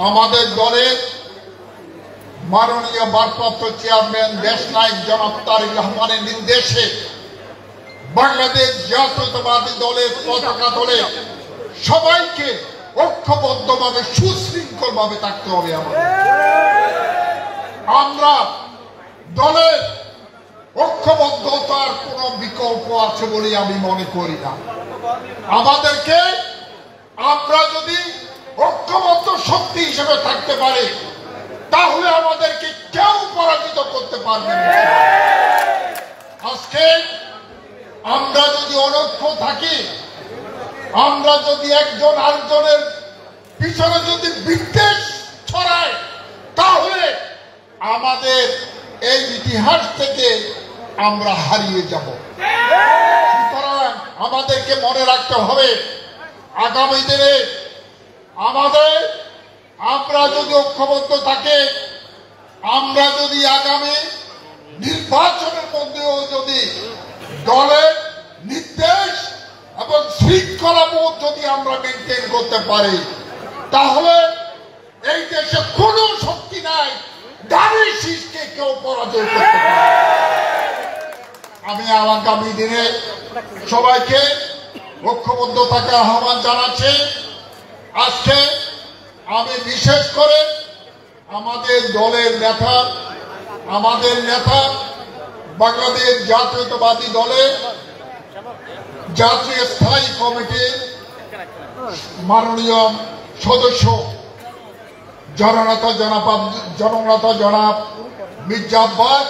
আমাদের দলের মাননীয় ভারপ্রাপ্ত চেয়ারম্যান দেশনায়ক জনাব তারেক রহমানের নির্দেশে বাংলাদেশ জাতীয়তাবাদী দলের পতাকা দলে সবাইকে ঐক্যবদ্ধভাবে সুশৃঙ্খলভাবে থাকতে হবে। আমরা দলের ঐক্যবদ্ধতার কোন বিকল্প আছে বলে আমি মনে করি না। আমাদেরকে আমরা যদি ঐক্যবদ্ধ শক্তি হিসেবে থাকতে পারি তাহলে আমাদেরকে কেউ পরাজিত করতে পারবে না। আজকে আমরা যদি অনৈক্য থাকি, আমরা যদি একজন আরেকজনের পিছনে যদি বিদ্বেষ ছড়ায়, তাহলে আমাদের এই ইতিহাস থেকে আমরা হারিয়ে যাব। সুতরাং আমাদেরকে মনে রাখতে হবে আগামী দিনে আমরা যদি ঐক্যবদ্ধ থাকি, আমরা যদি আগামী নির্বাচনের মধ্যেও যদি দলের নির্দেশ এবং শৃঙ্খলাবোধ যদি আমরা মেনটেন করতে পারি, তাহলে এই দেশে কোনো শক্তি নাই দাঁড়িয়ে শীষকে কেউ পরাজয় করতে পারে। আমি আগামী দিনে সবাইকে ঐক্যবদ্ধ থাকার আহ্বান জানাচ্ছি। আজকে আমি বিশেষ করে আমাদের দলের নেতা, বাংলাদেশ জাতীয়তাবাদী দলের জাতীয় স্থায়ী কমিটির মাননীয় সদস্য জননেতা জনাব মির্জা আব্বাস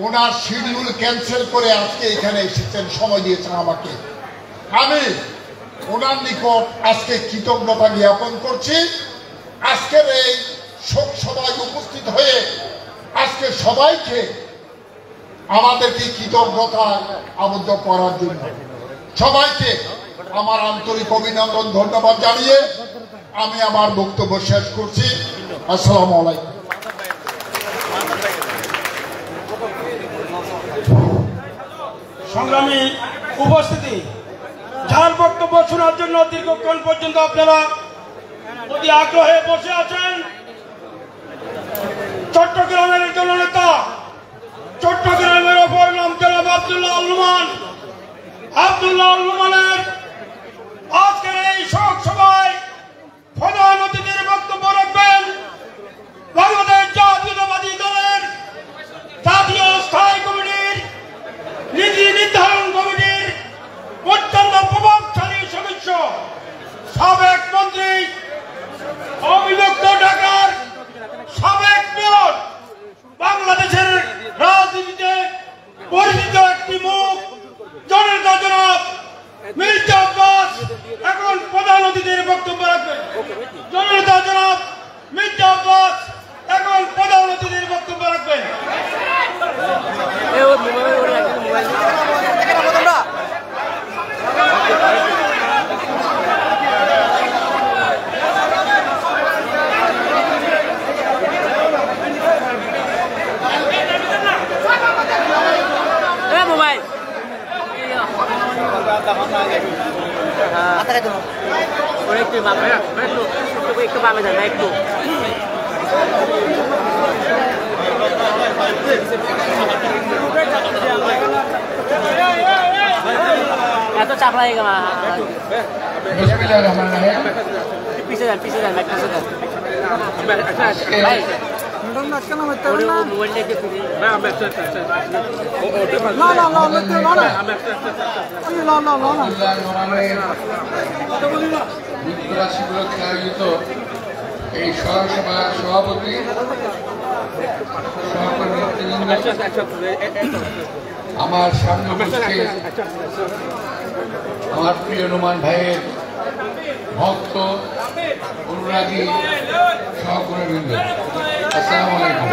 ওনার শিডিউল ক্যান্সেল করে আজকে এখানে এসেছেন, সময় দিয়েছেন আমাকে। আমি ওনার নিকট আজকে কৃতজ্ঞতা জ্ঞাপন করছি। আজকের এই শোক সভায় উপস্থিত হয়ে আজকে সবাইকে আমাদেরকে কৃতজ্ঞতা আবদ্ধ করার জন্য সবাইকে আমার আন্তরিক অভিনন্দন, ধন্যবাদ জানিয়ে আমি আমার বক্তব্য শেষ করছি। আসসালামু আলাইকুম। সংগ্রামী উপস্থিতি, যার বক্তব্য শোনার জন্য দীর্ঘক্ষণ পর্যন্ত আপনারা অতি আগ্রহে বসে আছেন, চট্টগ্রামের জননেতা, চট্টগ্রামের অপর নাম জনাব আব্দুল্লাহ আল নুমানের আজকের এই শোক সভায় প্রধান অতিথির বক্তব্য রাখবেন বাংলাদেশ জাতীয়তাবাদী দলের জাতীয় স্থায়ী কমিটির নীতি নির্ধারণ কমিটির অত্যন্ত প্রভাবশালী সদস্য, সাবেক মন্ত্রী, অবিভক্ত ঢাকার সাবেক মেয়র, বাংলাদেশের রাজনীতিতে পরিচিত একটি মুখ, জননেতা জনাব মির্জা আব্বাস এখন প্রধান অতিথির বক্তব্য রাখবেন। জননেতা জনাব মির্জা আব্বাস এখন প্রধান অতিথির বক্তব্য রাখবেন। একটু পাবে না একটু এত চাপ লাগে মা পিছিয়ে যান পিছিয়ে যান ভাই মোবাইলটা একটু যুক্তরাষ্ট্র উপলক্ষে আয়োজিত এই সভার সভাপতি আমার সামনে আমার প্রিয় নুমান ভাইয়ের ভক্ত অনুরাগী সহকর্মীবৃন্দ, আসসালামু আলাইকুম।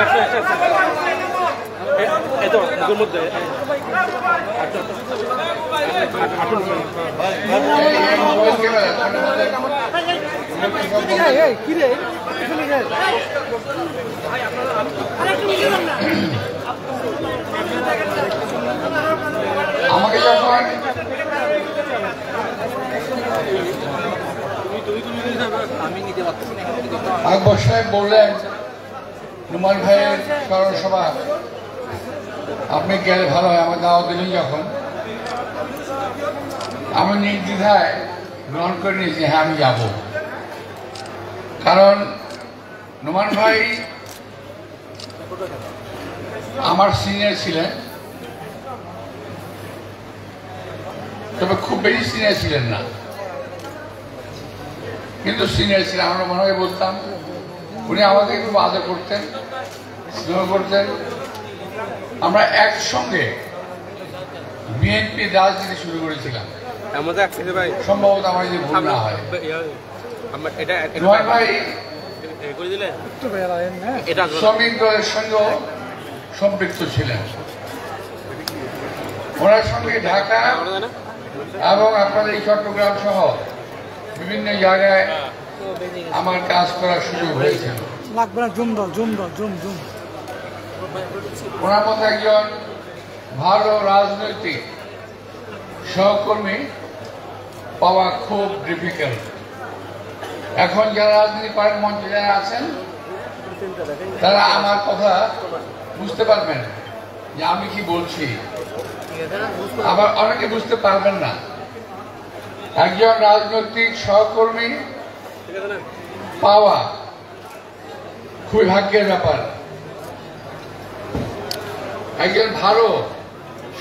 আমাকে যখন আকবর সাহেব বললেন নোমান ভাইয়ের স্মরণ সভা আপনি গেলে ভালো হয়, আমার দাওয়াত দিলেন যখন, আমি নির্দ্বিধায় গ্রহণ করে নিয়েছি হ্যাঁ আমি যাব। কারণ নোমান ভাই আমার সিনিয়র ছিলেন, তবে খুব বেশি সিনিয়র ছিলেন না, কিন্তু সিনিয়র ছিলেন। আমরা মনে হয় বলতাম উনি আমাকে খুব আদর করতেন, স্নেহ করতেন। আমরা একসঙ্গে বিএনপি রাজনীতি শুরু করেছিলাম, সম্ভবত আমার যদি ভুল না হয়। নোমান ভাই শ্রমিক দলের সঙ্গেও সম্পৃক্ত ছিলেন। ওনার সঙ্গে ঢাকা এবং আপনাদের এই চট্টগ্রাম সহ বিভিন্ন জায়গায় আমার কাজ করার সুযোগ হয়েছিল। ওনার মতো একজন ভালো রাজনৈতিক সহকর্মী পাওয়া খুব ডিফিকাল্ট। এখন যারা রাজনীতি করেন মঞ্চে যারা আছেন তারা আমার কথা বুঝতে পারবেন যে আমি কি বলছি, আবার অনেকে বুঝতে পারবেন না। একজন রাজনৈতিক সহকর্মী পাওয়া খুবই ভাগ্যের ব্যাপার। একজন ভালো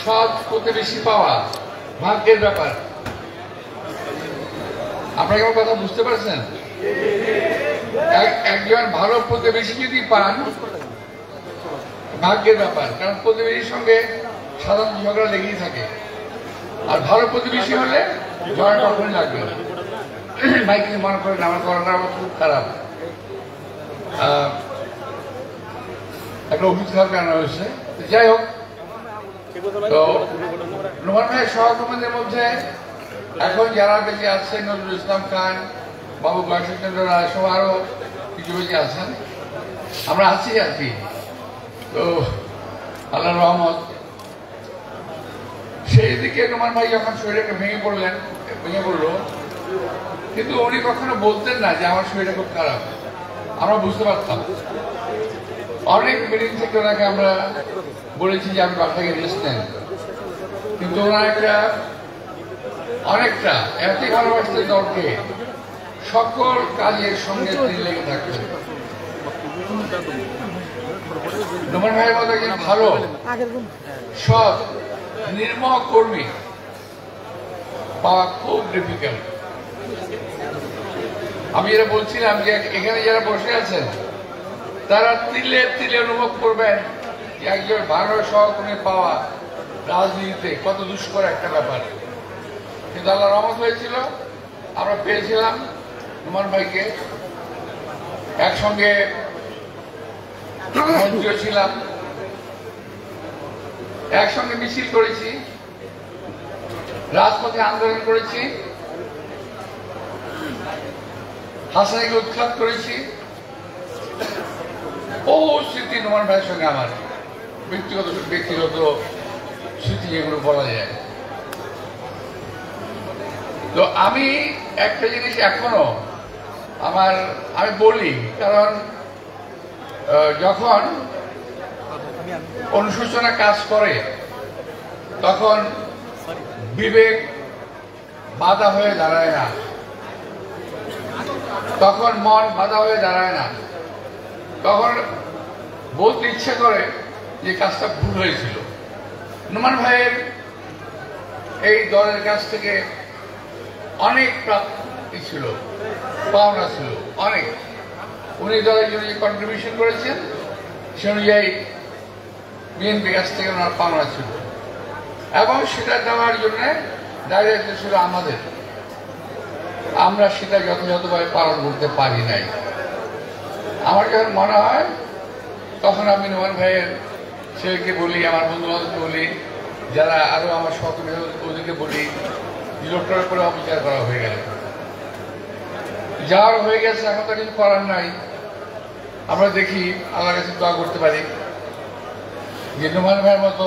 সৎ প্রতিবেশী পাওয়া ভাগ্যের ব্যাপার। আপনাকে আমার কথা বুঝতে পারছেন? একজন ভালো প্রতিবেশী যদি পান ভাগ্যের ব্যাপার, কারণ প্রতিবেশীর সঙ্গে সাধারণ ঝগড়া লেগেই থাকে। আর ভালো প্রতিবেশী হলে ঝগড়া কখনই লাগবে না। ভাই কিছু মনে করেন, আমার করোনার অবস্থা খুব খারাপ, একটা ওষুধ খাওয়ার কারণ হয়েছে। যাই হোক, তো নোমান ভাইয়ের সহকর্মীদের মধ্যে এখন যারা বেঁচে আছেন নজরুল ইসলাম খান, বাবু গয়েশ্বরচন্দ্র রায় সহ আরো কিছু বেঁচে আছেন, আমরা আছি আর কি। তো আল্লাহ রহমত। সেই দিকে নোমান ভাই যখন শরীরটা ভেঙে পড়লো, কিন্তু উনি কখনো বলতেন না যে আমার শরীরটা খুব খারাপ। আমরা বুঝতে পারতাম। অনেক মিটিং থেকে ওনাকে আমরা বলেছি যে আমি বাসাকে রেস্ট নেন, কিন্তু ওনার অনেকটা এতই ভালোবাসতেন দলকে, সকল কাজের সঙ্গে তিনি লেগে থাকতেন। নোমান ভাইয়ের মতো একজন ভালো সৎ নির্মম কর্মী পাওয়া খুব ডিফিকাল্ট। আমি যেটা বলছিলাম যে এখানে যারা বসে আছেন তারা তিলে তিলে অনুভব করবেন যে একজন ভালো সহকর্মী পাওয়া রাজনীতিতে কত দুষ্কর একটা ব্যাপার। কিন্তু আল্লাহ রহমত হয়েছিল, আমরা পেয়েছিলাম নোমান ভাইকে, একসঙ্গে মন্ত্রীও ছিলাম, একসঙ্গে মিছিল করেছি, রাজপথে আন্দোলন করেছি, হাসানিকে উৎখাত করেছি। বহু স্মৃতি নোমান ভাইয়ের সঙ্গে আমার ব্যক্তিগত স্মৃতি যেগুলো বলা যায়। তো আমি একটা জিনিস এখনো আমি বলি, কারণ যখন অনুশোচনা কাজ করে তখন বিবেক বাধা হয়ে দাঁড়ায় না, তখন মন বাধা হয়ে দাঁড়ায় না, তখন বলতে ইচ্ছে করে যে কাজটা ভুল হয়েছিল। নোমান ভাইয়ের এই দলের কাছ থেকে অনেক প্রাপ্তি ছিল, পাওনা ছিল অনেক। উনি দলের জন্য যে কন্ট্রিবিউশন করেছেন সে অনুযায়ী বিএনপির কাছ থেকে ওনার পাওনা ছিল, এবং সেটা দেওয়ার জন্য দায়িত্ব ছিল আমাদের। আমরা সেটা যথাযথভাবে পালন করতে পারি নাই। আমার যখন মনে হয় তখন আমি নোমান ভাইয়ের ছেলেকে বলি, আমার বন্ধু বান্ধবকে বলি, যারা আরো আমার সহকর্মী ওদেরকে বলি, লোকটার করে অবিচার করা হয়ে গেল, যাওয়ার হয়ে গেছে, এখন তো কিছু করার নাই। আমরা দেখি, আল্লাহর কাছে দোয়া করতে পারি যে নোমান ভাইয়ের মতো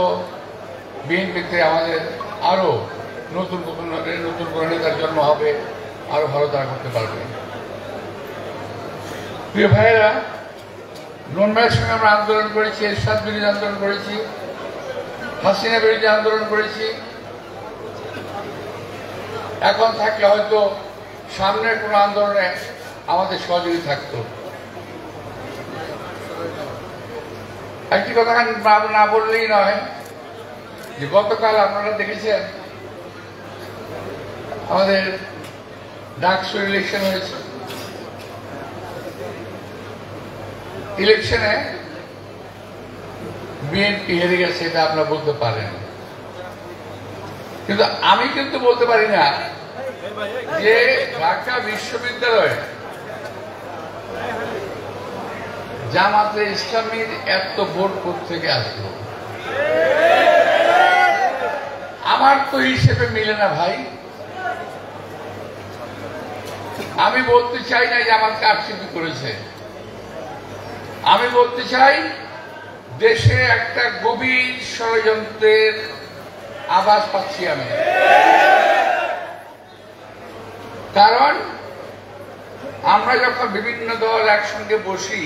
বিএনপিতে আমাদের আরো নতুন করে নেতার জন্ম হবে, আরো ভালো তারা করতে পারবে। প্রিয় ভাইয়েরা, নোমান ভাইয়ের সঙ্গে আমরা আন্দোলন করেছি, এরশাদ বিরোধী আন্দোলন করেছি, হাসিনা বিরোধী আন্দোলন করেছি। এখন থাকলে হয়তো সামনের কোনো আন্দোলনে আমাদের সহযোগী থাকতো। একটি কথা না বললেই নয় যে গতকাল আপনারা দেখেছেন আমাদের ডাকসু ইলেকশন হয়েছে। ইলেকশনে বিএনপি হেরে গেছে, এটা আপনারা বলতে পারেন, কিন্তু আমি কিন্তু বলতে পারি না যে ঢাকা বিশ্ববিদ্যালয়ে জামাতে ইসলামীর এত ভোট কোত্থেকে আসলো। আমার তো হিসেবে মিলে না ভাই। আমি বলতে চাই না জামাত কারচুপি করেছে, আমি বলতে চাই দেশে একটা গভীর ষড়যন্ত্রের আভাস পাচ্ছি আমি। কারণ আমরা যখন বিভিন্ন দল একসঙ্গে বসি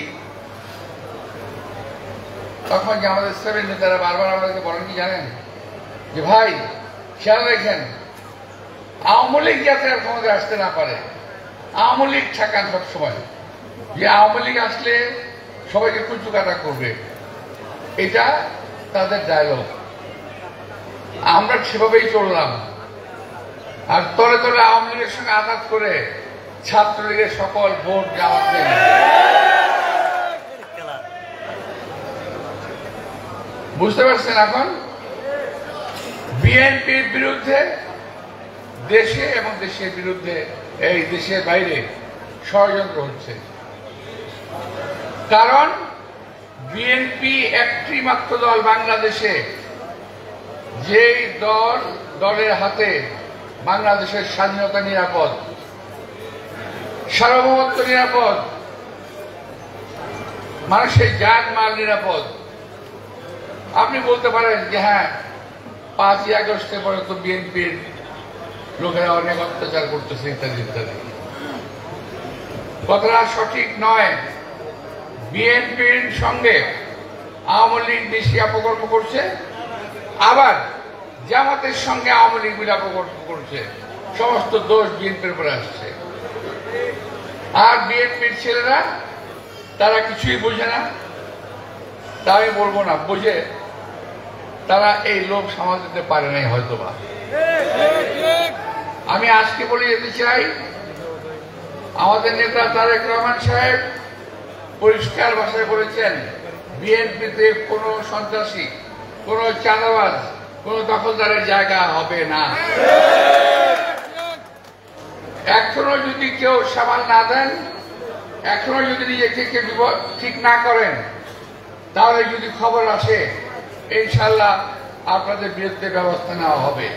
তখন আমাদের ইসলামের নেতারা বারবার আমাদেরকে বলেন কি জানেন, যে ভাই খেয়াল রেখেন আওয়ামী লীগ যাতে আর ক্ষমতায় আসতে না পারে, আওয়ামী লীগ ঠেকান সবসময়, যে আওয়ামী লীগ আসলে সবাইকে কুচু কাটা করবে, এটা তাদের ডায়লগ। আমরা সেভাবেই চললাম, আর তলে তলে আওয়ামী লীগের সঙ্গে আঘাত করে ছাত্রলীগের সকল ভোট জামাত নেই। বুঝতে পারছেন? এখন বিএনপির বিরুদ্ধে দেশে এবং দেশের বিরুদ্ধে এই দেশের বাইরে ষড়যন্ত্র হচ্ছে। কারণ বিএনপি একটি মাত্র দল বাংলাদেশে, যেই দলের হাতে বাংলাদেশের স্বাধীনতা নিরাপদ, সার্বভৌমত্ব নিরাপদ, মানুষের জান মাল নিরাপদ। আপনি বলতে পারেন যে হ্যাঁ 5ই আগস্টের পরে তো বিএনপির লোকেরা অনেক অত্যাচার করতেছে ইত্যাদি ইত্যাদি। কথাটা সঠিক নয়। বিএনপির সঙ্গে আওয়ামী লীগ বেশি অপকর্ম করছে, আবার জামাতের সঙ্গে আওয়ামী লীগ মিলে অপকর্ম করছে। সমস্ত দোষ বিএনপির উপরে আসছে। আর বিএনপির ছেলেরা তারা কিছুই বোঝে না, তা আমি বলবো না, বোঝে তারা এই লোক সামাল দিতে পারে নাই হয়তোবা। আমি আজকে বলে যেতে চাই, আমাদের নেতা তারেক রহমান সাহেব পরিষ্কার ভাষায় বলেছেন বিএনপিতে কোনো সন্ত্রাসী, কোনো চাঁদাবাজ, কোনো দখলদারের জায়গা হবে না। এখনো যদি কেউ সামাল না দেন, এখনো যদি নিজেকে ঠিক না করেন, তাহলে যদি খবর আসে ইনশাল্লাহ আপনাদের বিরুদ্ধে ব্যবস্থা নেওয়া হবে।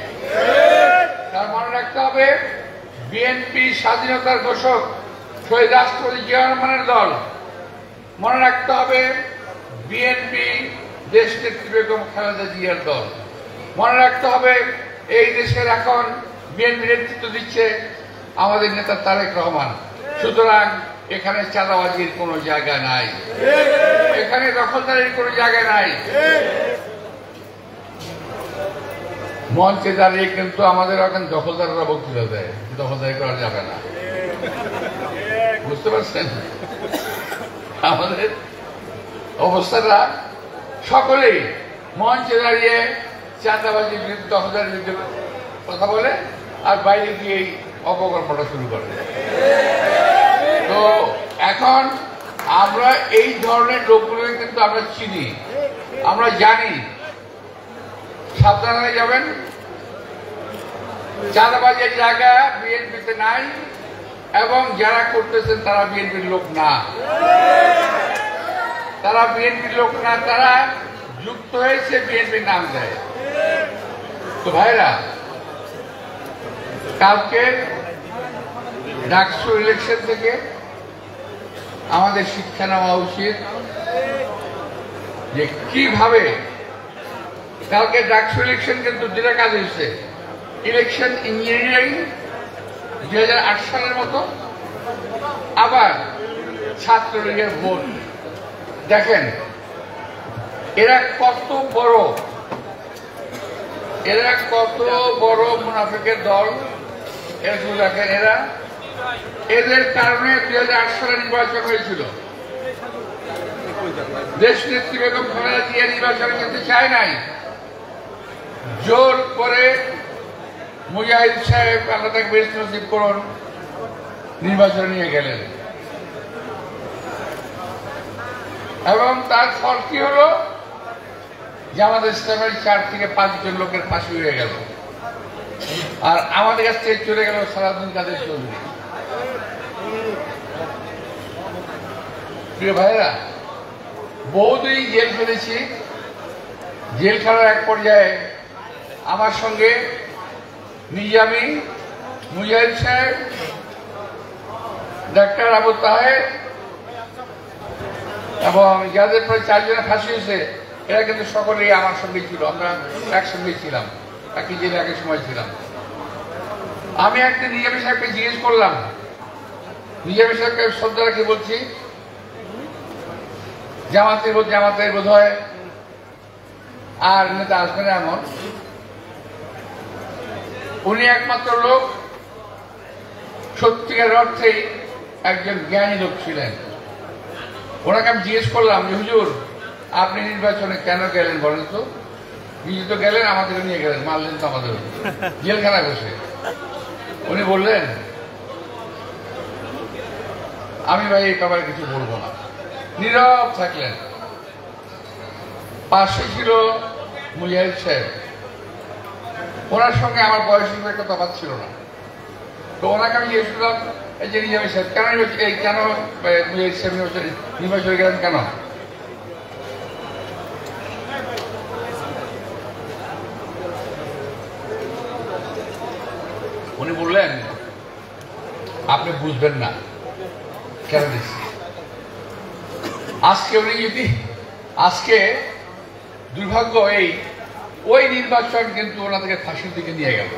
তার মনে রাখতে হবে বিএনপি স্বাধীনতার ঘোষক শহীদ রাষ্ট্রপতি জিয়া রহমানের দল। মনে রাখতে হবে বিএনপি দেশনেত্রী বেগম খালেদা জিয়ার দল। মনে রাখতে হবে এই দেশের এখন বিএনপি নেতৃত্ব দিচ্ছে আমাদের নেতা তারেক রহমান। সুতরাং এখানে চাঁদাবাজির কোনো জায়গা নাই, এখানে দখলদারির কোনো জায়গা নাই। মঞ্চে দাঁড়িয়ে কিন্তু আমাদের এখন দখলদাররা বক্তৃতা দেয়, দখলদারি করা যাবে না। বুঝতে পারছেন আমাদের অবস্থাটা? সকলেই মঞ্চে দাঁড়িয়ে চাঁদাবাজির বিরুদ্ধে, দখলদারির বিরুদ্ধে কথা বলে, আর বাইরে গিয়েই অপকর্মটা শুরু করে। তো এখন আমরা এই ধরনের লোকগুলোকে কিন্তু আমরা চিনি, আমরা জানি। সাবধান হয়ে যাবেন, চাঁদাবাজের জায়গা বিএনপিতে নাই, এবং যারা করতেছেন তারা বিএনপির লোক না, তারা বিএনপির লোক না, তারা যুক্ত হয়েছে বিএনপির নাম দেয়। তো ভাইরা, কালকে ডাকসু ইলেকশন থেকে আমাদের শিক্ষা নেওয়া উচিত যে কিভাবে কালকে ডাকসু ইলেকশন কিন্তু দুটা কাজ হয়েছে, ইলেকশন ইঞ্জিনিয়ারিং 2008 সালের মতো, আবার ছাত্রলীগের ভোট। দেখেন এরা কত বড় মুনাফিকের দল। এরা শুধু দেখেন, এদের কারণে 2008 সালে নির্বাচন হয়েছিল। দেশ নেত্রী বেগম খালেদা জিয়া নির্বাচনে যেতে চায় নাই, জোর করে মুজাহিদ সাহেব আল্লাহ তাকে বেশ নসিব করুন নির্বাচনে নিয়ে গেলেন, এবং তার ফল কি হলো? জামাত ইসলামের 4 থেকে 5 জন লোকের ফাঁসি হয়ে গেল, আর আমাদের কাছ থেকে চলে গেল সালাউদ্দিন কাদের চৌধুরী। প্রিয় ভাইরা, বহুদিন জেল খেলেছি। জেল খেলার এক পর্যায়ে আমার সঙ্গে নিজামী, মুজাহিদ সাহেব, ডাক্তার আবু তাহের এবং যাদের প্রায় 4 জনের ফাঁসি হয়েছে, এরা কিন্তু সকলেই আমার সঙ্গে ছিল। আমরা একসঙ্গে ছিলাম, একই জেলে একই সময় ছিলাম। আমি একদিন নিজামী সাহেবকে জিজ্ঞেস করলাম, নিজামী সাহেবকে শ্রদ্ধা রেখে বলছি, জামাতের বোধ হয় আর নেতা আসবে না এমন, উনি একমাত্র লোক সত্যিকার অর্থেই একজন জ্ঞানী লোক ছিলেন। ওনাকে আমি জিজ্ঞেস করলাম যে হুজুর, আপনি নির্বাচনে কেন গেলেন বলেন তো? নিজে তো গেলেন, আমাদের নিয়ে গেলেন, মারলেন তো আমাদের জেলখানায় বসে। উনি বললেন, আমি ভাই এই ব্যাপারে কিছু বলবো না। নীরব থাকলেন। পাশে ছিল মুজাহিদ সাহেব, ওনার সঙ্গে আমার বয়সের একটা তফাৎ ছিল না। তো ওনাকে আমি জিজ্ঞেস করলাম, এই যে নিজামী সাহেব কেন মুজাহিদ সাহেব নির্বাচনে গেলেন কেন? উনি বললেন, আপনি বুঝবেন না কেন দিচ্ছি। আজকে দুর্ভাগ্য ওই নির্বাচন কিন্তু ওনাদেরকে ফাঁসির দিকে নিয়ে গেল।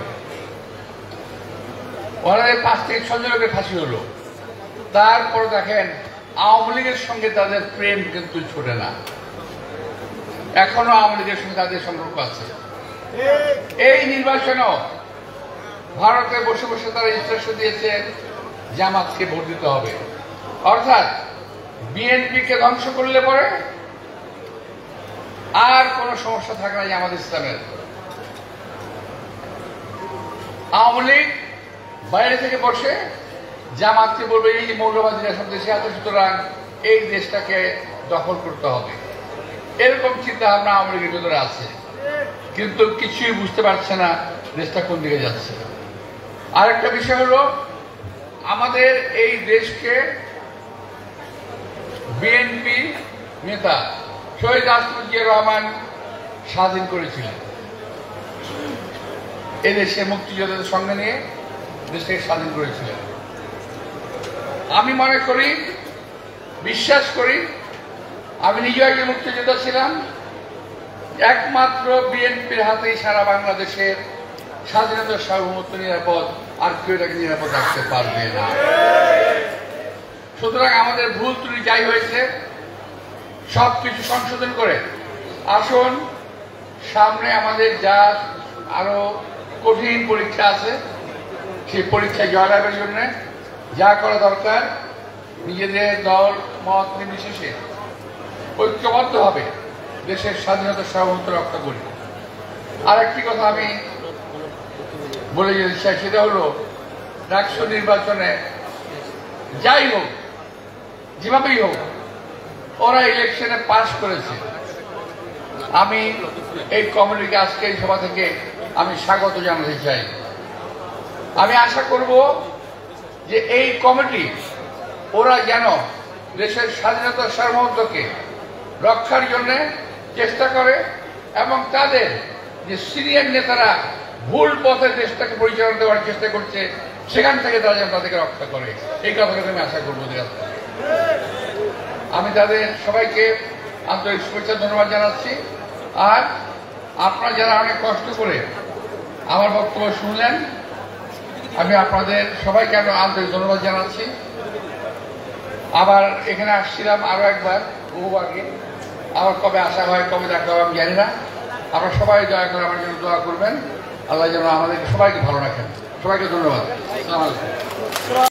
ওনাদের 5 থেকে 6 জনের ফাঁসি হলো। তারপর দেখেন আওয়ামী লীগের সঙ্গে তাদের প্রেম কিন্তু ছোটে না, এখনো আওয়ামী লীগের সঙ্গে তাদের সম্পর্ক আছে। এই নির্বাচনেও ভারতে বসে বসে তারা ইনস্ট্রাকশন দিয়েছে জামাতকে ভোট দিতে হবে, অর্থাৎ বিএনপিকে ধ্বংস করলে পরে আর কোন সমস্যা থাকে না জামাত ইসলামের। আওয়ামী লীগ বাইরে থেকে বসে জামাতকে বলবে এই যে মৌলবাদীরা সব দেশে আছে, সুতরাং এই দেশটাকে দখল করতে হবে, এরকম চিন্তা ভাবনা আওয়ামী লীগের ভিতরে আছে, কিন্তু কিছুই বুঝতে পারছে না দেশটা কোন দিকে যাচ্ছে। আরেকটা বিষয় হলো, আমাদের এই দেশকে বিএনপি নেতা শহীদ রাষ্ট্রপতি জিয়া রহমান স্বাধীন করেছিলেন। এদেশে মুক্তিযোদ্ধাদের সঙ্গে নিয়ে দেশটাকে স্বাধীন করেছিলেন। আমি মনে করি, বিশ্বাস করি, আমি নিজেও একজন মুক্তিযোদ্ধা ছিলাম, একমাত্র বিএনপির হাতেই সারা বাংলাদেশের স্বাধীনতা, সার্বভৌমত্ব, নিরাপদ, আর কেউ এটাকে নিরাপদ রাখতে পারবে না। সুতরাং আমাদের ভুল ত্রুটি যাই হয়েছে সবকিছু সংশোধন করে আসুন, সামনে আমাদের যা আরো কঠিন পরীক্ষা আছে, সেই পরীক্ষায় জয়লাভের জন্য যা করা দরকার, নিজেদের দল মত নির্বিশেষে ঐক্যবদ্ধভাবে দেশের স্বাধীনতা, সার্বভৌমত্ব রক্ষা করি। আর একটি কথা আমি বলে যেতে চাই, সেটা হলো ডাকসু নির্বাচনে যাই হোক, যেভাবেই হোক, ওরা ইলেকশনে পাস করেছে। আমি এই কমিটিকে আজকে এই সভা থেকে আমি স্বাগত জানাতে চাই। আমি আশা করব যে এই কমিটি ওরা যেন দেশের স্বাধীনতা, সার্বভৌমত্বকে রক্ষার জন্য চেষ্টা করে, এবং তাদের যে সিনিয়র নেতারা ভুল পথে দেশটাকে পরিচালনা দেওয়ার চেষ্টা করছে, সেখান থেকে তারা যেন তাদেরকে রক্ষা করে, এই কথাটাকে আমি আশা করবো। আমি তাদের সবাইকে আন্তরিক শুভেচ্ছা, ধন্যবাদ জানাচ্ছি। আর আপনারা যারা অনেক কষ্ট করে আমার বক্তব্য শুনলেন, আমি আপনাদের সবাইকে আমি আন্তরিক ধন্যবাদ জানাচ্ছি। আবার এখানে আসছিলাম আরো একবার, বহু আগে। আবার কবে আসা হয়, কবে দেখা হয় আমি জানি না। আপনারা সবাই দয়া করে আমার জন্য দোয়া করবেন। আল্লাহ যেন আমাদের সবাইকে ভালো রাখেন। সবাইকে ধন্যবাদ। আসসালামু আলাইকুম।